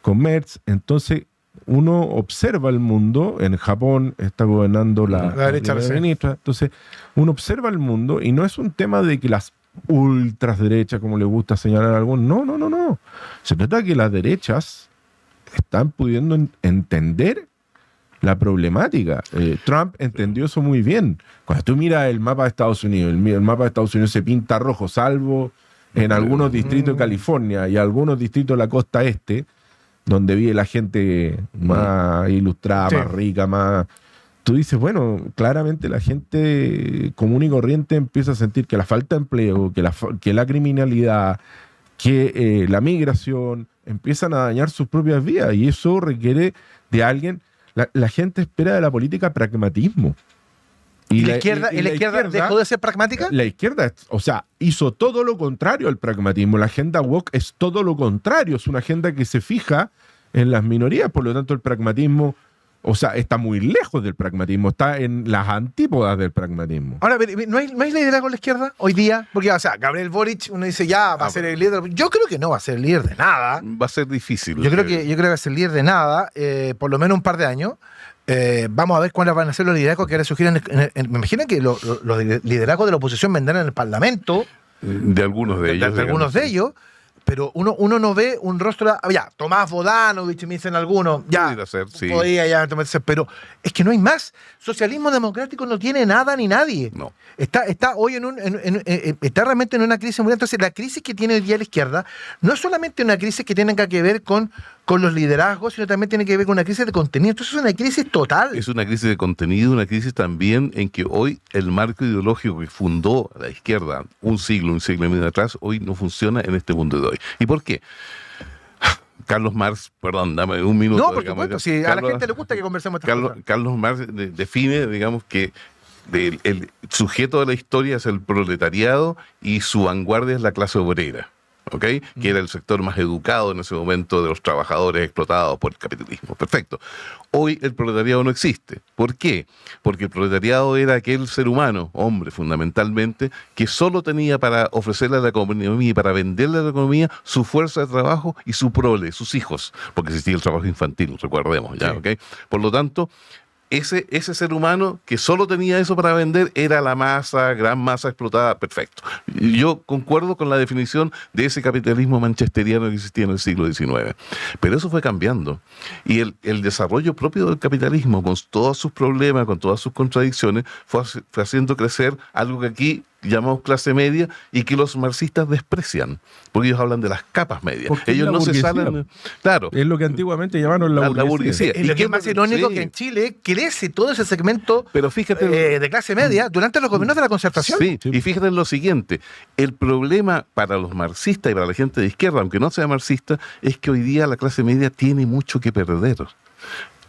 con Merz. Entonces, uno observa el mundo. En Japón está gobernando la derecha ministra. Entonces, uno observa el mundo y no es un tema de que las ultras derechas, como le gusta señalar a algunos, no. Se trata de que las derechas están pudiendo entender la problemática. Trump entendió eso muy bien. Cuando tú miras el mapa de Estados Unidos, el mapa de Estados Unidos se pinta rojo, salvo en algunos distritos de California y algunos distritos de la costa este, donde vive la gente más ilustrada, más rica, más... Tú dices, bueno, claramente la gente común y corriente empieza a sentir que la falta de empleo, que la criminalidad, que la migración empiezan a dañar sus propias vidas, y eso requiere de alguien. La gente espera de la política pragmatismo. ¿Y la izquierda dejó de ser pragmática? La izquierda, o sea, hizo todo lo contrario al pragmatismo. La agenda woke es todo lo contrario, es una agenda que se fija en las minorías, por lo tanto el pragmatismo, o sea, está muy lejos del pragmatismo, está en las antípodas del pragmatismo. Ahora, ¿no hay liderazgo en la izquierda hoy día? Porque, o sea, Gabriel Boric, uno dice, ya, va a ser el líder. Yo creo que no va a ser el líder de nada. Va a ser difícil. Yo creo que va a ser el líder de nada, por lo menos un par de años. Vamos a ver cuáles van a ser los liderazgos que ahora surgirán. Me imagino que los liderazgos de la oposición vendrán en el Parlamento. De algunos de ellos. De algunos de ellos. Pero uno no ve un rostro... Ya, Tomás Bodanovich, me dicen algunos. Ya, podría ser, sí. Podría ya, pero es que no hay más. Socialismo democrático no tiene nada ni nadie. No. Está hoy está realmente en una crisis muy... Entonces, la crisis que tiene hoy día la izquierda no es solamente una crisis que tiene que ver con los liderazgos, sino también tiene que ver con una crisis de contenido. Entonces, es una crisis total. Es una crisis de contenido, una crisis también en que hoy el marco ideológico que fundó la izquierda un siglo y medio atrás, hoy no funciona en este mundo de hoy. ¿Y por qué? Carlos Marx, perdón, dame un minuto. No, por supuesto, si a la gente le gusta que conversemos estas cosas. Carlos Marx define, digamos, que el sujeto de la historia es el proletariado y su vanguardia es la clase obrera. ¿Ok? Que era el sector más educado en ese momento de los trabajadores explotados por el capitalismo. Perfecto. Hoy el proletariado no existe. ¿Por qué? Porque el proletariado era aquel ser humano, hombre fundamentalmente, que solo tenía para ofrecerle a la economía y para venderle a la economía su fuerza de trabajo y su prole, sus hijos, porque existía el trabajo infantil, recordemos, ¿ya? Sí. ¿Ok? Por lo tanto, ese ser humano que solo tenía eso para vender era la masa, gran masa explotada, perfecto. Yo concuerdo con la definición de ese capitalismo manchesteriano que existía en el siglo XIX. Pero eso fue cambiando. Y el desarrollo propio del capitalismo, con todos sus problemas, con todas sus contradicciones, fue haciendo crecer algo que aquí llamamos clase media y que los marxistas desprecian, porque ellos hablan de las capas medias. Porque ellos no se salen. Claro. Es lo que antiguamente llamaron la burguesía. Y lo que es más irónico que en Chile crece todo ese segmento de clase media durante los gobiernos de la Concertación. Sí, y fíjate en lo siguiente, el problema para los marxistas y para la gente de izquierda, aunque no sea marxista, es que hoy día la clase media tiene mucho que perder.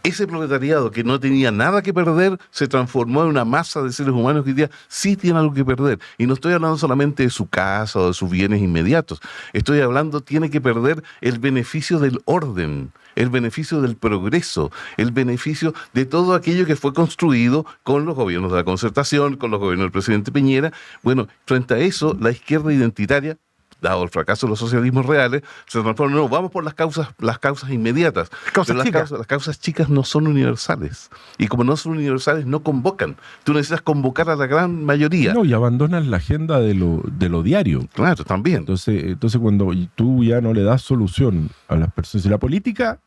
Ese proletariado que no tenía nada que perder se transformó en una masa de seres humanos que hoy día sí tienen algo que perder. Y no estoy hablando solamente de su casa o de sus bienes inmediatos. Estoy hablando, tiene que perder el beneficio del orden, el beneficio del progreso, el beneficio de todo aquello que fue construido con los gobiernos de la Concertación, con los gobiernos del presidente Piñera. Bueno, frente a eso, la izquierda identitaria, dado el fracaso de los socialismos reales, se transforma, no, vamos por las causas inmediatas. Las causas chicas no son universales. Y como no son universales, no convocan. Tú necesitas convocar a la gran mayoría. No, y abandonan la agenda de lo diario. Claro, también. Entonces cuando tú ya no le das solución a las personas, y la política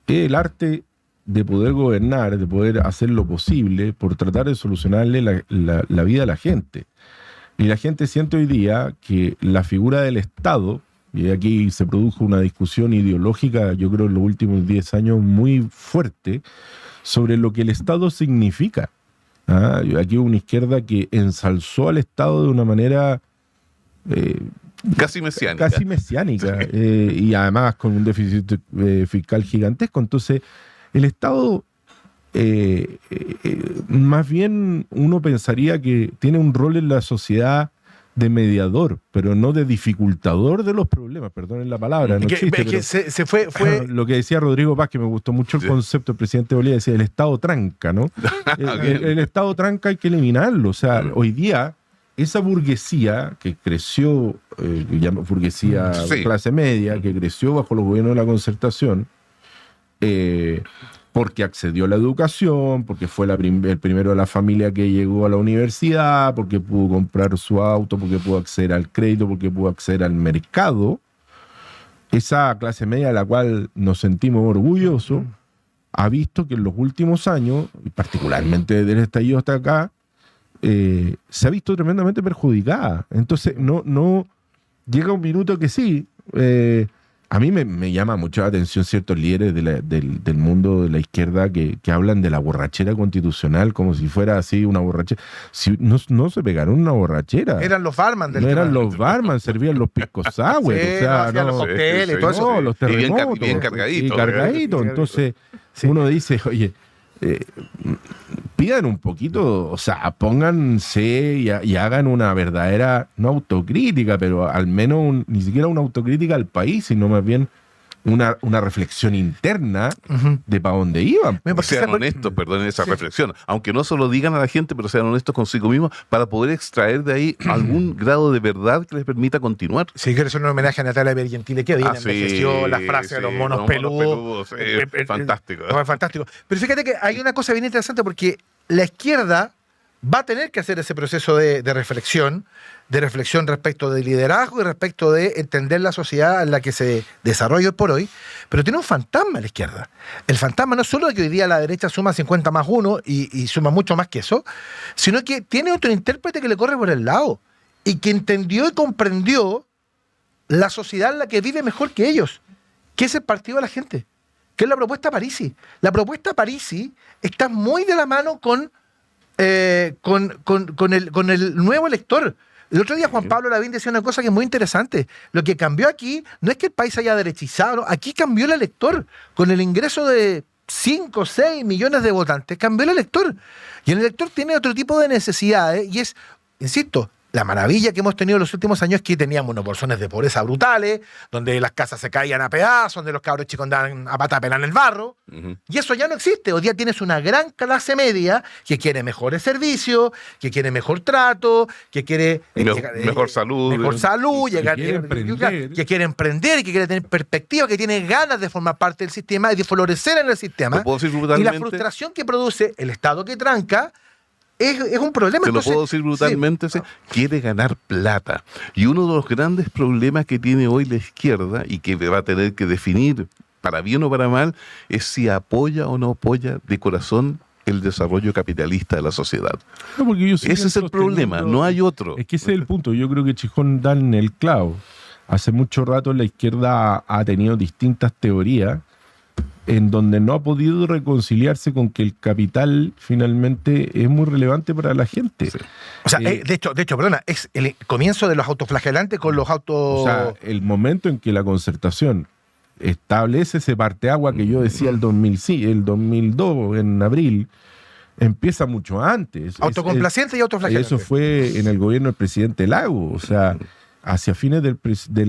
es el arte de poder gobernar, de poder hacer lo posible por tratar de solucionarle la vida a la gente. Y la gente siente hoy día que la figura del Estado, y aquí se produjo una discusión ideológica, yo creo en los últimos 10 años, muy fuerte, sobre lo que el Estado significa. Aquí hubo una izquierda que ensalzó al Estado de una manera... casi mesiánica. Sí. Y además con un déficit fiscal gigantesco. Entonces, el Estado... más bien uno pensaría que tiene un rol en la sociedad de mediador, pero no de dificultador de los problemas, perdonen la palabra, no existe, fue lo que decía Rodrigo Paz, que me gustó mucho el concepto, el presidente Bolívar decía, el Estado tranca, ¿no? el Estado tranca hay que eliminarlo, o sea, hoy día esa burguesía que creció, burguesía clase media, que creció bajo los gobiernos de la Concertación, porque accedió a la educación, porque fue el primero de la familia que llegó a la universidad, porque pudo comprar su auto, porque pudo acceder al crédito, porque pudo acceder al mercado. Esa clase media de la cual nos sentimos orgullosos, ha visto que en los últimos años, y particularmente desde el estallido hasta acá, se ha visto tremendamente perjudicada. Entonces, no llega un minuto que sí. A mí me llama mucho la atención ciertos líderes del mundo de la izquierda que hablan de la borrachera constitucional como si fuera así una borrachera. Si, no se pegaron una borrachera. Eran los barman del No tema. eran los barman, servían los pisco sour. Sí, o sea, hacían los cócteles y todo eso. no, los Y bien terremotos. bien cargadito. Y cargadito. Entonces, uno dice, oye, pidan un poquito, o sea, pónganse y hagan una verdadera, no autocrítica, pero al menos ni siquiera una autocrítica al país, sino más bien una reflexión interna de para dónde iban. Sean honestos, perdón, en esa reflexión. Aunque no se lo digan a la gente, pero sean honestos consigo mismos para poder extraer de ahí algún grado de verdad que les permita continuar. Sí, quiero hacer un homenaje a Natalia Bergentile, que bien envejeció la frase de los monos peludos. Fantástico. Fantástico. Pero fíjate que hay una cosa bien interesante porque la izquierda va a tener que hacer ese proceso de reflexión respecto del liderazgo y respecto de entender la sociedad en la que se desarrolla hoy por hoy, pero tiene un fantasma la izquierda. El fantasma no es solo de que hoy día la derecha suma 50 más 1 y suma mucho más que eso, sino que tiene otro intérprete que le corre por el lado y que entendió y comprendió la sociedad en la que vive mejor que ellos, que es el partido de la gente, que es la propuesta Parisi. La propuesta Parisi está muy de la mano con el nuevo elector. El otro día Juan Pablo Lavín decía una cosa que es muy interesante. Lo que cambió aquí no es que el país haya derechizado, ¿no? Aquí cambió el elector. Con el ingreso de 5 o 6 millones de votantes, cambió el elector. Y el elector tiene otro tipo de necesidades y es, insisto, la maravilla que hemos tenido en los últimos años es que teníamos unos bolsones de pobreza brutales, donde las casas se caían a pedazos, donde los cabros chicos andaban a pata pelada en el barro. Y eso ya no existe. Hoy día tienes una gran clase media que quiere mejores servicios, que quiere mejor trato, que quiere mejor salud. Que quiere emprender y que quiere tener perspectiva, que tiene ganas de formar parte del sistema y de florecer en el sistema. Y la frustración que produce el Estado que tranca es un problema. Te lo puedo decir brutalmente, quiere ganar plata. Y uno de los grandes problemas que tiene hoy la izquierda y que va a tener que definir para bien o para mal es si apoya o no apoya de corazón el desarrollo capitalista de la sociedad. No, porque yo ese es el problema, no hay otro. Es que ese es el punto. Yo creo que Chijón da en el clavo. Hace mucho rato la izquierda ha tenido distintas teorías en donde no ha podido reconciliarse con que el capital finalmente es muy relevante para la gente. Sí. O sea, de hecho, perdona, es el comienzo de los autoflagelantes con los autos... O sea, el momento en que la Concertación establece ese parteagua que yo decía el 2002, en abril, empieza mucho antes. Autocomplaciente y autoflagelante. Eso fue en el gobierno del presidente Lago. O sea, hacia fines del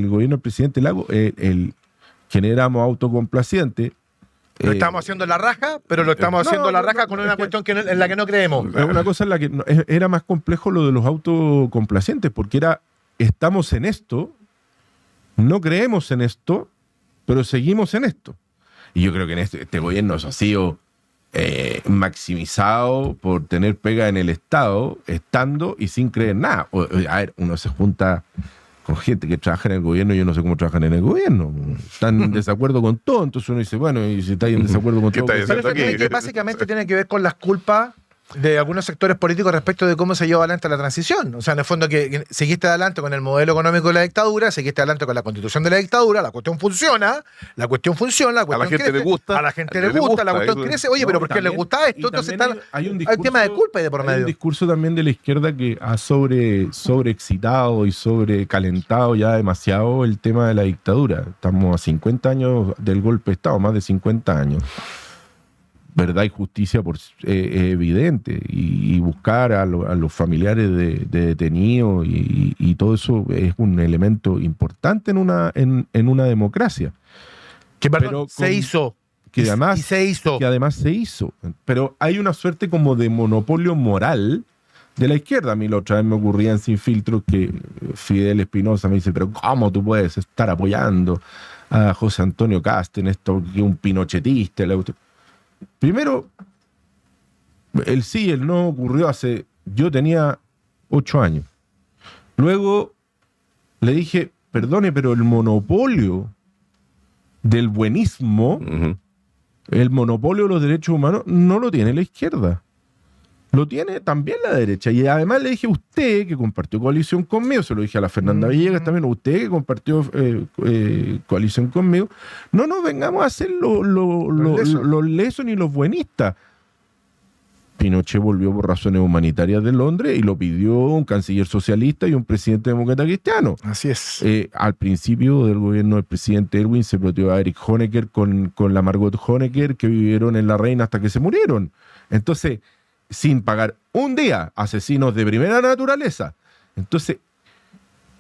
gobierno del presidente Lago, quien éramos autocomplacientes, lo estamos haciendo en la raja, pero lo estamos haciendo la raja con una cuestión en la que no creemos. Es una cosa en la que era más complejo lo de los autocomplacientes, porque era, estamos en esto, no creemos en esto, pero seguimos en esto. Y yo creo que en este gobierno eso ha sido maximizado por tener pega en el Estado, estando y sin creer nada. A ver, uno se junta con gente que trabaja en el gobierno, yo no sé cómo trabajan en el gobierno. Están en desacuerdo con todo, entonces uno dice, bueno, y si estáis en desacuerdo con todo... Que básicamente tiene que ver con las culpas de algunos sectores políticos respecto de cómo se llevó adelante la transición. O sea, en el fondo que seguiste adelante con el modelo económico de la dictadura, seguiste adelante con la constitución de la dictadura, la cuestión funciona, la cuestión a la gente le gusta, a la gente le gusta, la cuestión crece. Oye, pero ¿por qué les gusta esto? Entonces hay un tema de culpa y de por medio. Hay un discurso también de la izquierda que ha sobreexcitado y sobrecalentado ya demasiado el tema de la dictadura. Estamos a 50 años del golpe de Estado, más de 50 años. Verdad y justicia evidente, y buscar a los familiares de detenidos y todo eso es un elemento importante en una democracia. Que se hizo. Que además se hizo. Pero hay una suerte como de monopolio moral de la izquierda. A mí la otra vez me ocurría en Sin Filtros que Fidel Espinosa me dice, pero ¿cómo tú puedes estar apoyando a José Antonio Kast en esto, que es un pinochetista? Primero, el sí y el no ocurrió yo tenía 8 años. Luego le dije, perdone, pero el monopolio del buenismo El monopolio de los derechos humanos no lo tiene la izquierda. Lo tiene también la derecha. Y además le dije a usted, que compartió coalición conmigo, se lo dije a la Fernanda Villegas también, usted que compartió coalición conmigo, no nos vengamos a hacer los lesos ni los buenistas. Pinochet volvió por razones humanitarias de Londres y lo pidió un canciller socialista y un presidente demócrata cristiano. Así es. Al principio del gobierno del presidente Erwin se protegió a Erich Honecker con la Margot Honecker, que vivieron en La Reina hasta que se murieron. Entonces, sin pagar un día, asesinos de primera naturaleza. Entonces,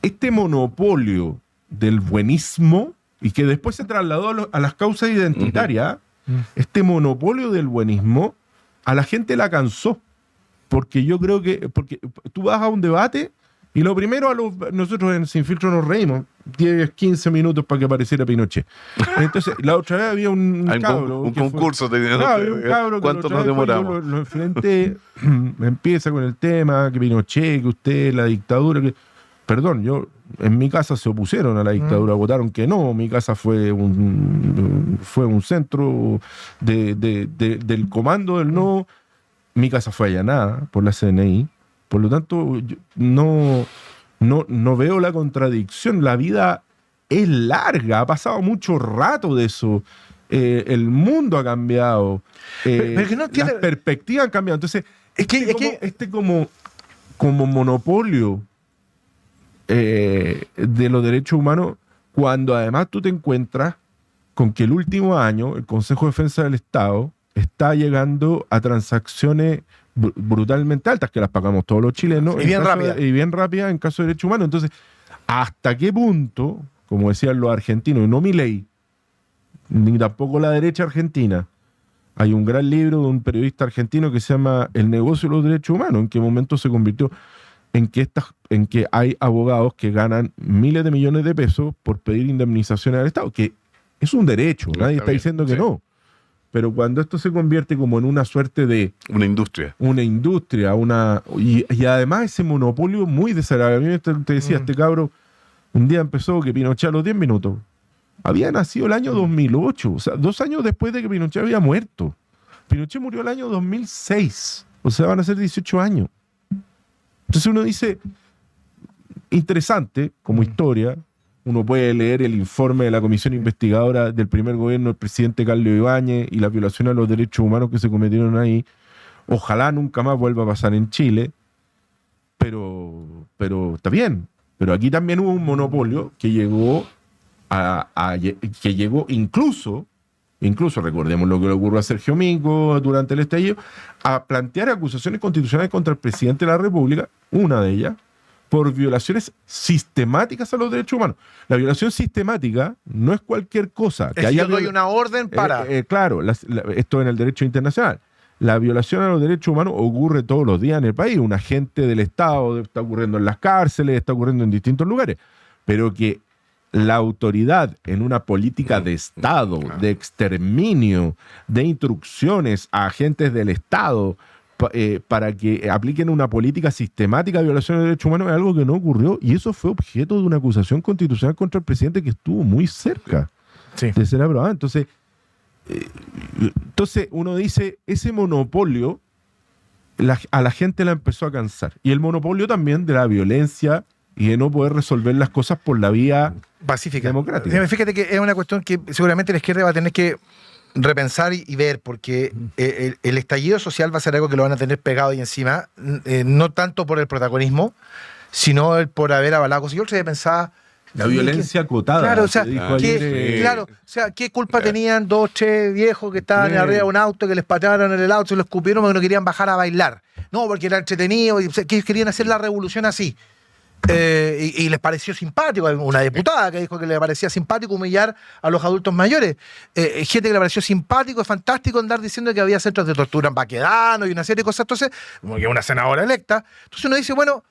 este monopolio del buenismo, y que después se trasladó a las causas identitarias, este monopolio del buenismo, a la gente la cansó. Porque yo creo que, porque tú vas a un debate y lo primero nosotros en Sin Filtro nos reímos 10, 15 minutos para que apareciera Pinochet. Entonces, la otra vez había un cabro. Un concurso. Había un cabro ¿Cuánto nos demoramos? Yo lo enfrenté, empieza con el tema, que Pinochet, que usted, la dictadura. Perdón, en mi casa se opusieron a la dictadura, votaron que no. Mi casa fue un centro del comando del no. Mi casa fue allanada por la CNI. Por lo tanto, yo no veo la contradicción. La vida es larga, ha pasado mucho rato de eso. El mundo ha cambiado. Pero que no tiene... Las perspectivas han cambiado. Entonces, como monopolio de los derechos humanos, cuando además tú te encuentras con que el último año el Consejo de Defensa del Estado está llegando a transacciones brutalmente altas, que las pagamos todos los chilenos, y bien rápidas en caso de derechos humanos. Entonces, ¿hasta qué punto, como decían los argentinos, y no Milei, ni tampoco la derecha argentina? Hay un gran libro de un periodista argentino que se llama El negocio de los derechos humanos, en qué momento se convirtió en que hay abogados que ganan miles de millones de pesos por pedir indemnizaciones al Estado, que es un derecho, nadie está diciendo que no. Pero cuando esto se convierte como en una suerte de... Una industria, y además ese monopolio muy desagradable. A mí te decía, este cabro, un día empezó que Pinochet a los 10 minutos. Había nacido el año 2008, o sea, 2 años después de que Pinochet había muerto. Pinochet murió el año 2006, o sea, van a ser 18 años. Entonces uno dice, interesante como historia. Uno puede leer el informe de la comisión investigadora del primer gobierno del presidente Carlos Ibáñez y las violaciones a los derechos humanos que se cometieron ahí. Ojalá nunca más vuelva a pasar en Chile, pero está bien. Pero aquí también hubo un monopolio que llegó incluso recordemos lo que le ocurrió a Sergio Mico durante el estallido, a plantear acusaciones constitucionales contra el presidente de la República, una de ellas, por violaciones sistemáticas a los derechos humanos. La violación sistemática no es cualquier cosa. Que yo doy una orden para... claro, esto en el derecho internacional. La violación a los derechos humanos ocurre todos los días en el país. Un agente del Estado está ocurriendo en las cárceles, está ocurriendo en distintos lugares. Pero que la autoridad en una política de Estado, de exterminio, de instrucciones a agentes del Estado para que apliquen una política sistemática de violación de derechos humanos es algo que no ocurrió, y eso fue objeto de una acusación constitucional contra el presidente que estuvo muy cerca de ser aprobada. Entonces uno dice, ese monopolio a la gente la empezó a cansar, y el monopolio también de la violencia y de no poder resolver las cosas por la vía pacífica, democrática. Fíjate que es una cuestión que seguramente la izquierda va a tener que repensar y ver, porque el estallido social va a ser algo que lo van a tener pegado ahí encima, no tanto por el protagonismo, sino por haber avalado cosas. Yo otro día pensaba... La violencia acotada. Claro, o sea, ¿qué culpa tenían 2, 3 viejos que estaban arriba de un auto, que les patearon en el auto, se los escupieron porque no querían bajar a bailar? No, porque era entretenido, que ellos querían hacer la revolución así. Y les pareció simpático. Una diputada que dijo que le parecía simpático humillar a los adultos mayores. Gente que le pareció simpático, es fantástico andar diciendo que había centros de tortura en Baquedano y una serie de cosas. Entonces, como que una senadora electa. Entonces uno dice, bueno,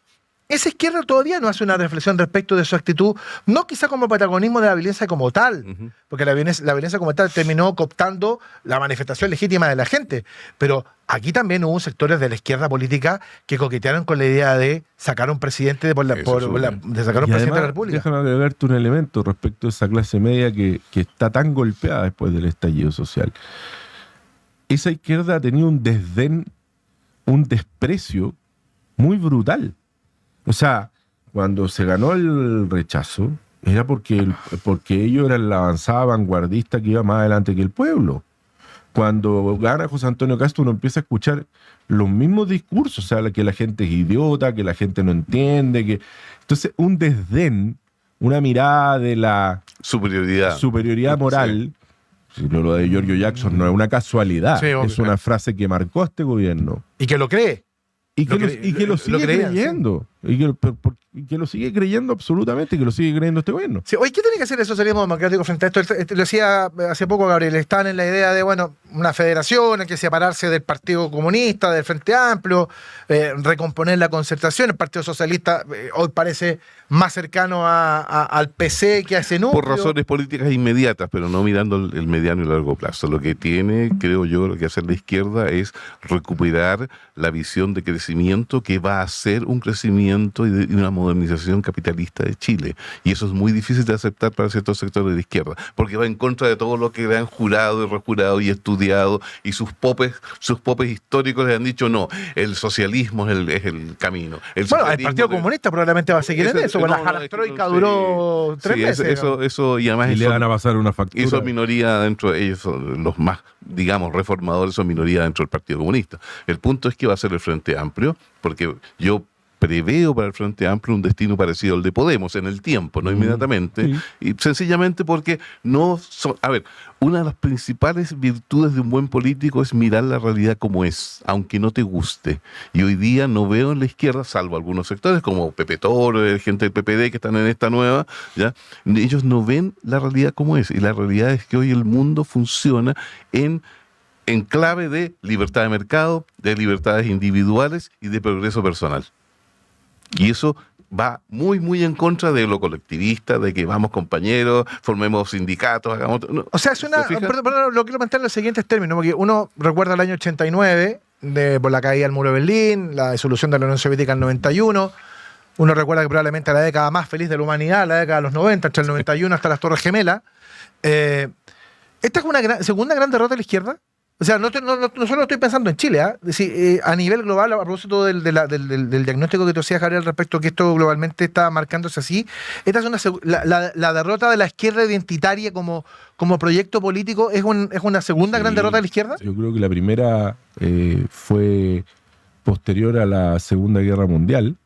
esa izquierda todavía no hace una reflexión respecto de su actitud, no quizá como protagonismo de la violencia como tal, porque la violencia como tal terminó cooptando la manifestación legítima de la gente, pero aquí también hubo sectores de la izquierda política que coquetearon con la idea de sacar a un presidente de la República. Déjame agregarte un elemento respecto a esa clase media que está tan golpeada después del estallido social. esa izquierda ha tenido un desdén, un desprecio muy brutal. O sea, cuando se ganó el rechazo, era porque ellos eran la avanzada vanguardista que iba más adelante que el pueblo. Cuando gana José Antonio Cast, uno empieza a escuchar los mismos discursos, o sea, que la gente es idiota, que la gente no entiende, entonces un desdén, una mirada de la superioridad moral. Sí. Lo de Giorgio Jackson no es una casualidad, es una frase que marcó a este gobierno. Y que lo cree. Y que lo sigue creyendo. Sí. Y que lo sigue creyendo absolutamente, que lo sigue creyendo este gobierno. Sí. Oye, ¿qué tiene que hacer el socialismo democrático frente a esto? Lo decía hace poco Gabriel, están en la idea de, una federación, hay que separarse del Partido Comunista, del Frente Amplio, recomponer la concertación. El Partido Socialista hoy parece más cercano al PC que a ese núcleo. Por razones políticas inmediatas, pero no mirando el mediano y largo plazo. Lo que tiene, creo yo, lo que hacer la izquierda es recuperar la visión de crecimiento que va a ser un crecimiento y una modernización capitalista de Chile. Y eso es muy difícil de aceptar para ciertos sectores de la izquierda, porque va en contra de todo lo que le han jurado y rejurado y estudiado, y sus popes históricos les han dicho, no, el socialismo es el camino. El Partido Comunista probablemente va a seguir en eso, la jalatroika duró 3 meses. Eso, y además le van a pasar una factura. Y son minoría dentro de ellos, son los más, digamos, reformadores, son minoría dentro del Partido Comunista. El punto es que va a ser el Frente Amplio, porque yo preveo para el Frente Amplio un destino parecido al de Podemos en el tiempo, no inmediatamente, sí. Y sencillamente porque no son... A ver, una de las principales virtudes de un buen político es mirar la realidad como es, aunque no te guste. Y hoy día no veo en la izquierda, salvo algunos sectores como Pepe Toro, gente del PPD que están en esta nueva, ¿ya? Ellos no ven la realidad como es. Y la realidad es que hoy el mundo funciona en clave de libertad de mercado, de libertades individuales y de progreso personal. Y eso va muy, muy en contra de lo colectivista, de que vamos compañeros, formemos sindicatos, hagamos... No, o sea, es una... Perdón, lo quiero plantear en los siguientes términos, porque uno recuerda el año 89, por la caída del muro de Berlín, la disolución de la Unión Soviética en el 91, uno recuerda que probablemente la década más feliz de la humanidad, la década de los 90, entre el 91 hasta las Torres Gemelas. ¿Esta es una segunda gran derrota de la izquierda? O sea, no solo estoy pensando en Chile, a nivel global, a propósito del diagnóstico que tú hacías, Gabriel, respecto a que esto globalmente está marcándose así, esta es la derrota de la izquierda identitaria como proyecto político, ¿es una segunda gran derrota de la izquierda? Yo creo que la primera fue posterior a la Segunda Guerra Mundial,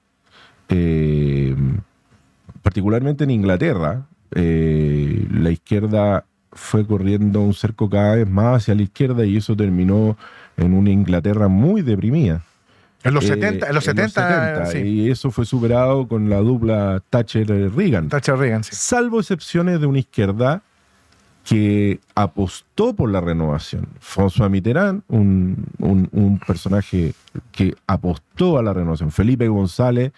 particularmente en Inglaterra, la izquierda fue corriendo un cerco cada vez más hacia la izquierda y eso terminó en una Inglaterra muy deprimida. En los 70, sí. Y eso fue superado con la dupla Thatcher-Reagan. Thatcher-Reagan, sí. Salvo excepciones de una izquierda que apostó por la renovación. François Mitterrand, un personaje que apostó a la renovación. Felipe González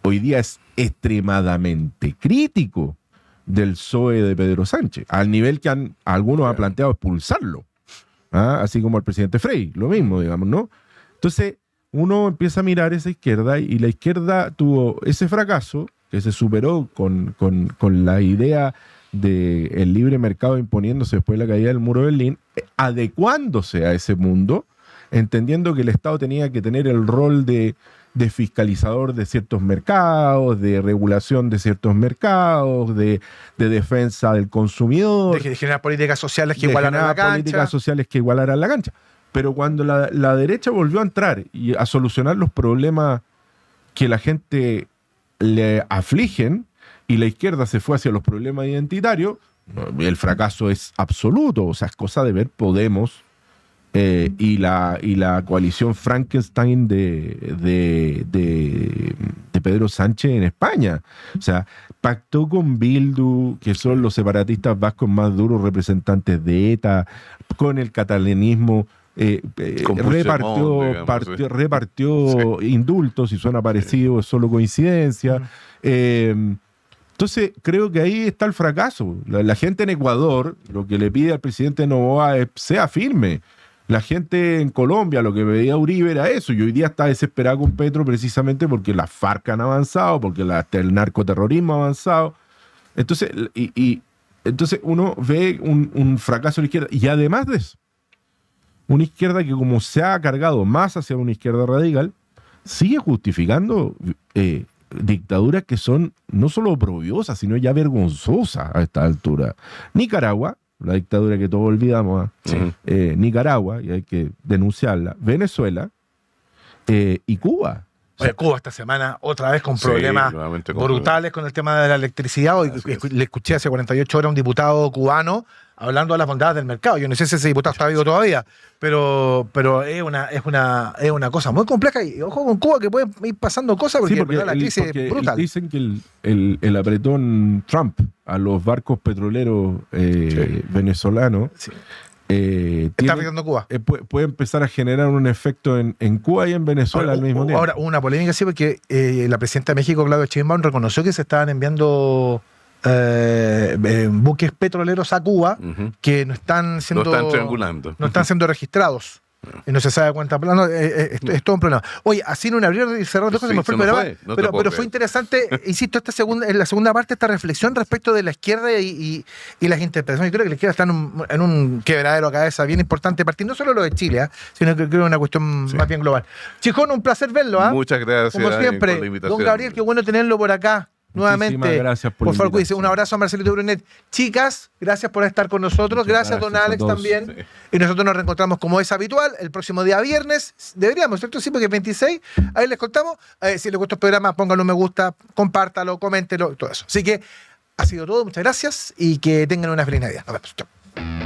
hoy día es extremadamente crítico del PSOE de Pedro Sánchez, al nivel que algunos han planteado expulsarlo, así como el presidente Frey, lo mismo, digamos, ¿no? Entonces, uno empieza a mirar esa izquierda y la izquierda tuvo ese fracaso que se superó con la idea del libre mercado imponiéndose después de la caída del muro de Berlín, adecuándose a ese mundo, entendiendo que el Estado tenía que tener el rol de fiscalizador de ciertos mercados, de regulación de ciertos mercados, de defensa del consumidor. De generar políticas sociales que igualaran la cancha. Políticas sociales que igualaran la cancha. Pero cuando la derecha volvió a entrar y a solucionar los problemas que la gente le afligen y la izquierda se fue hacia los problemas identitarios, el fracaso es absoluto. O sea, es cosa de ver Podemos y la coalición Frankenstein de Pedro Sánchez en España. O sea, pactó con Bildu, que son los separatistas vascos más duros representantes de ETA, con el catalanismo, repartió indultos, y suena parecido, es solo coincidencia. Entonces, creo que ahí está el fracaso. La gente en Ecuador, lo que le pide al presidente Noboa es sea firme. La gente en Colombia, lo que veía Uribe era eso, y hoy día está desesperado con Petro precisamente porque las FARC han avanzado, porque el narcoterrorismo ha avanzado. Entonces, entonces uno ve un fracaso de la izquierda. Y además de eso, una izquierda que como se ha cargado más hacia una izquierda radical, sigue justificando dictaduras que son no solo oprobiosas, sino ya vergonzosas a esta altura. Nicaragua, la dictadura que todos olvidamos, Nicaragua, y hay que denunciarla, Venezuela y Cuba. Oye, Cuba esta semana otra vez con problemas brutales con el tema de la electricidad. Hoy le escuché hace 48 horas a un diputado cubano hablando de las bondades del mercado. Yo no sé si ese diputado está vivo todavía, pero es una cosa muy compleja. Y ojo con Cuba, que pueden ir pasando cosas porque la crisis es brutal. Dicen que el apretón Trump a los barcos petroleros venezolanos está afectando Cuba. Puede empezar a generar un efecto en Cuba y en Venezuela al mismo tiempo. Ahora, una polémica sí, porque la presidenta de México, Claudia Sheinbaum, reconoció que se estaban enviando buques petroleros a Cuba que no están siendo... Lo están triangulando. No están siendo registrados. Y no se sabe cuánta plata. Es todo un problema. Oye, así en un abrir y cerrar de cosas se me fue el programa. Pero fue interesante, insisto, en la segunda parte, esta reflexión respecto de la izquierda y las interpretaciones. Yo creo que la izquierda está en un quebradero de cabeza bien importante, partiendo no solo lo de Chile, sino que creo que es una cuestión más bien global. Chijón, un placer verlo. Muchas gracias. Como siempre, por la invitación. don Gabriel, qué bueno tenerlo por acá. Nuevamente, muchísimas gracias por favor, cuídense. Un abrazo a Marcelito Brunet. Chicas, gracias por estar con nosotros. Gracias, don Alex, también. Sí. Y nosotros nos reencontramos como es habitual el próximo día viernes. Deberíamos, ¿cierto? Sí, porque es 26. Ahí les contamos. Si les gustó el programa, pónganlo un me gusta, compártalo, coméntelo, todo eso. Así que ha sido todo. Muchas gracias y que tengan una feliz Navidad. Nos vemos. Chao.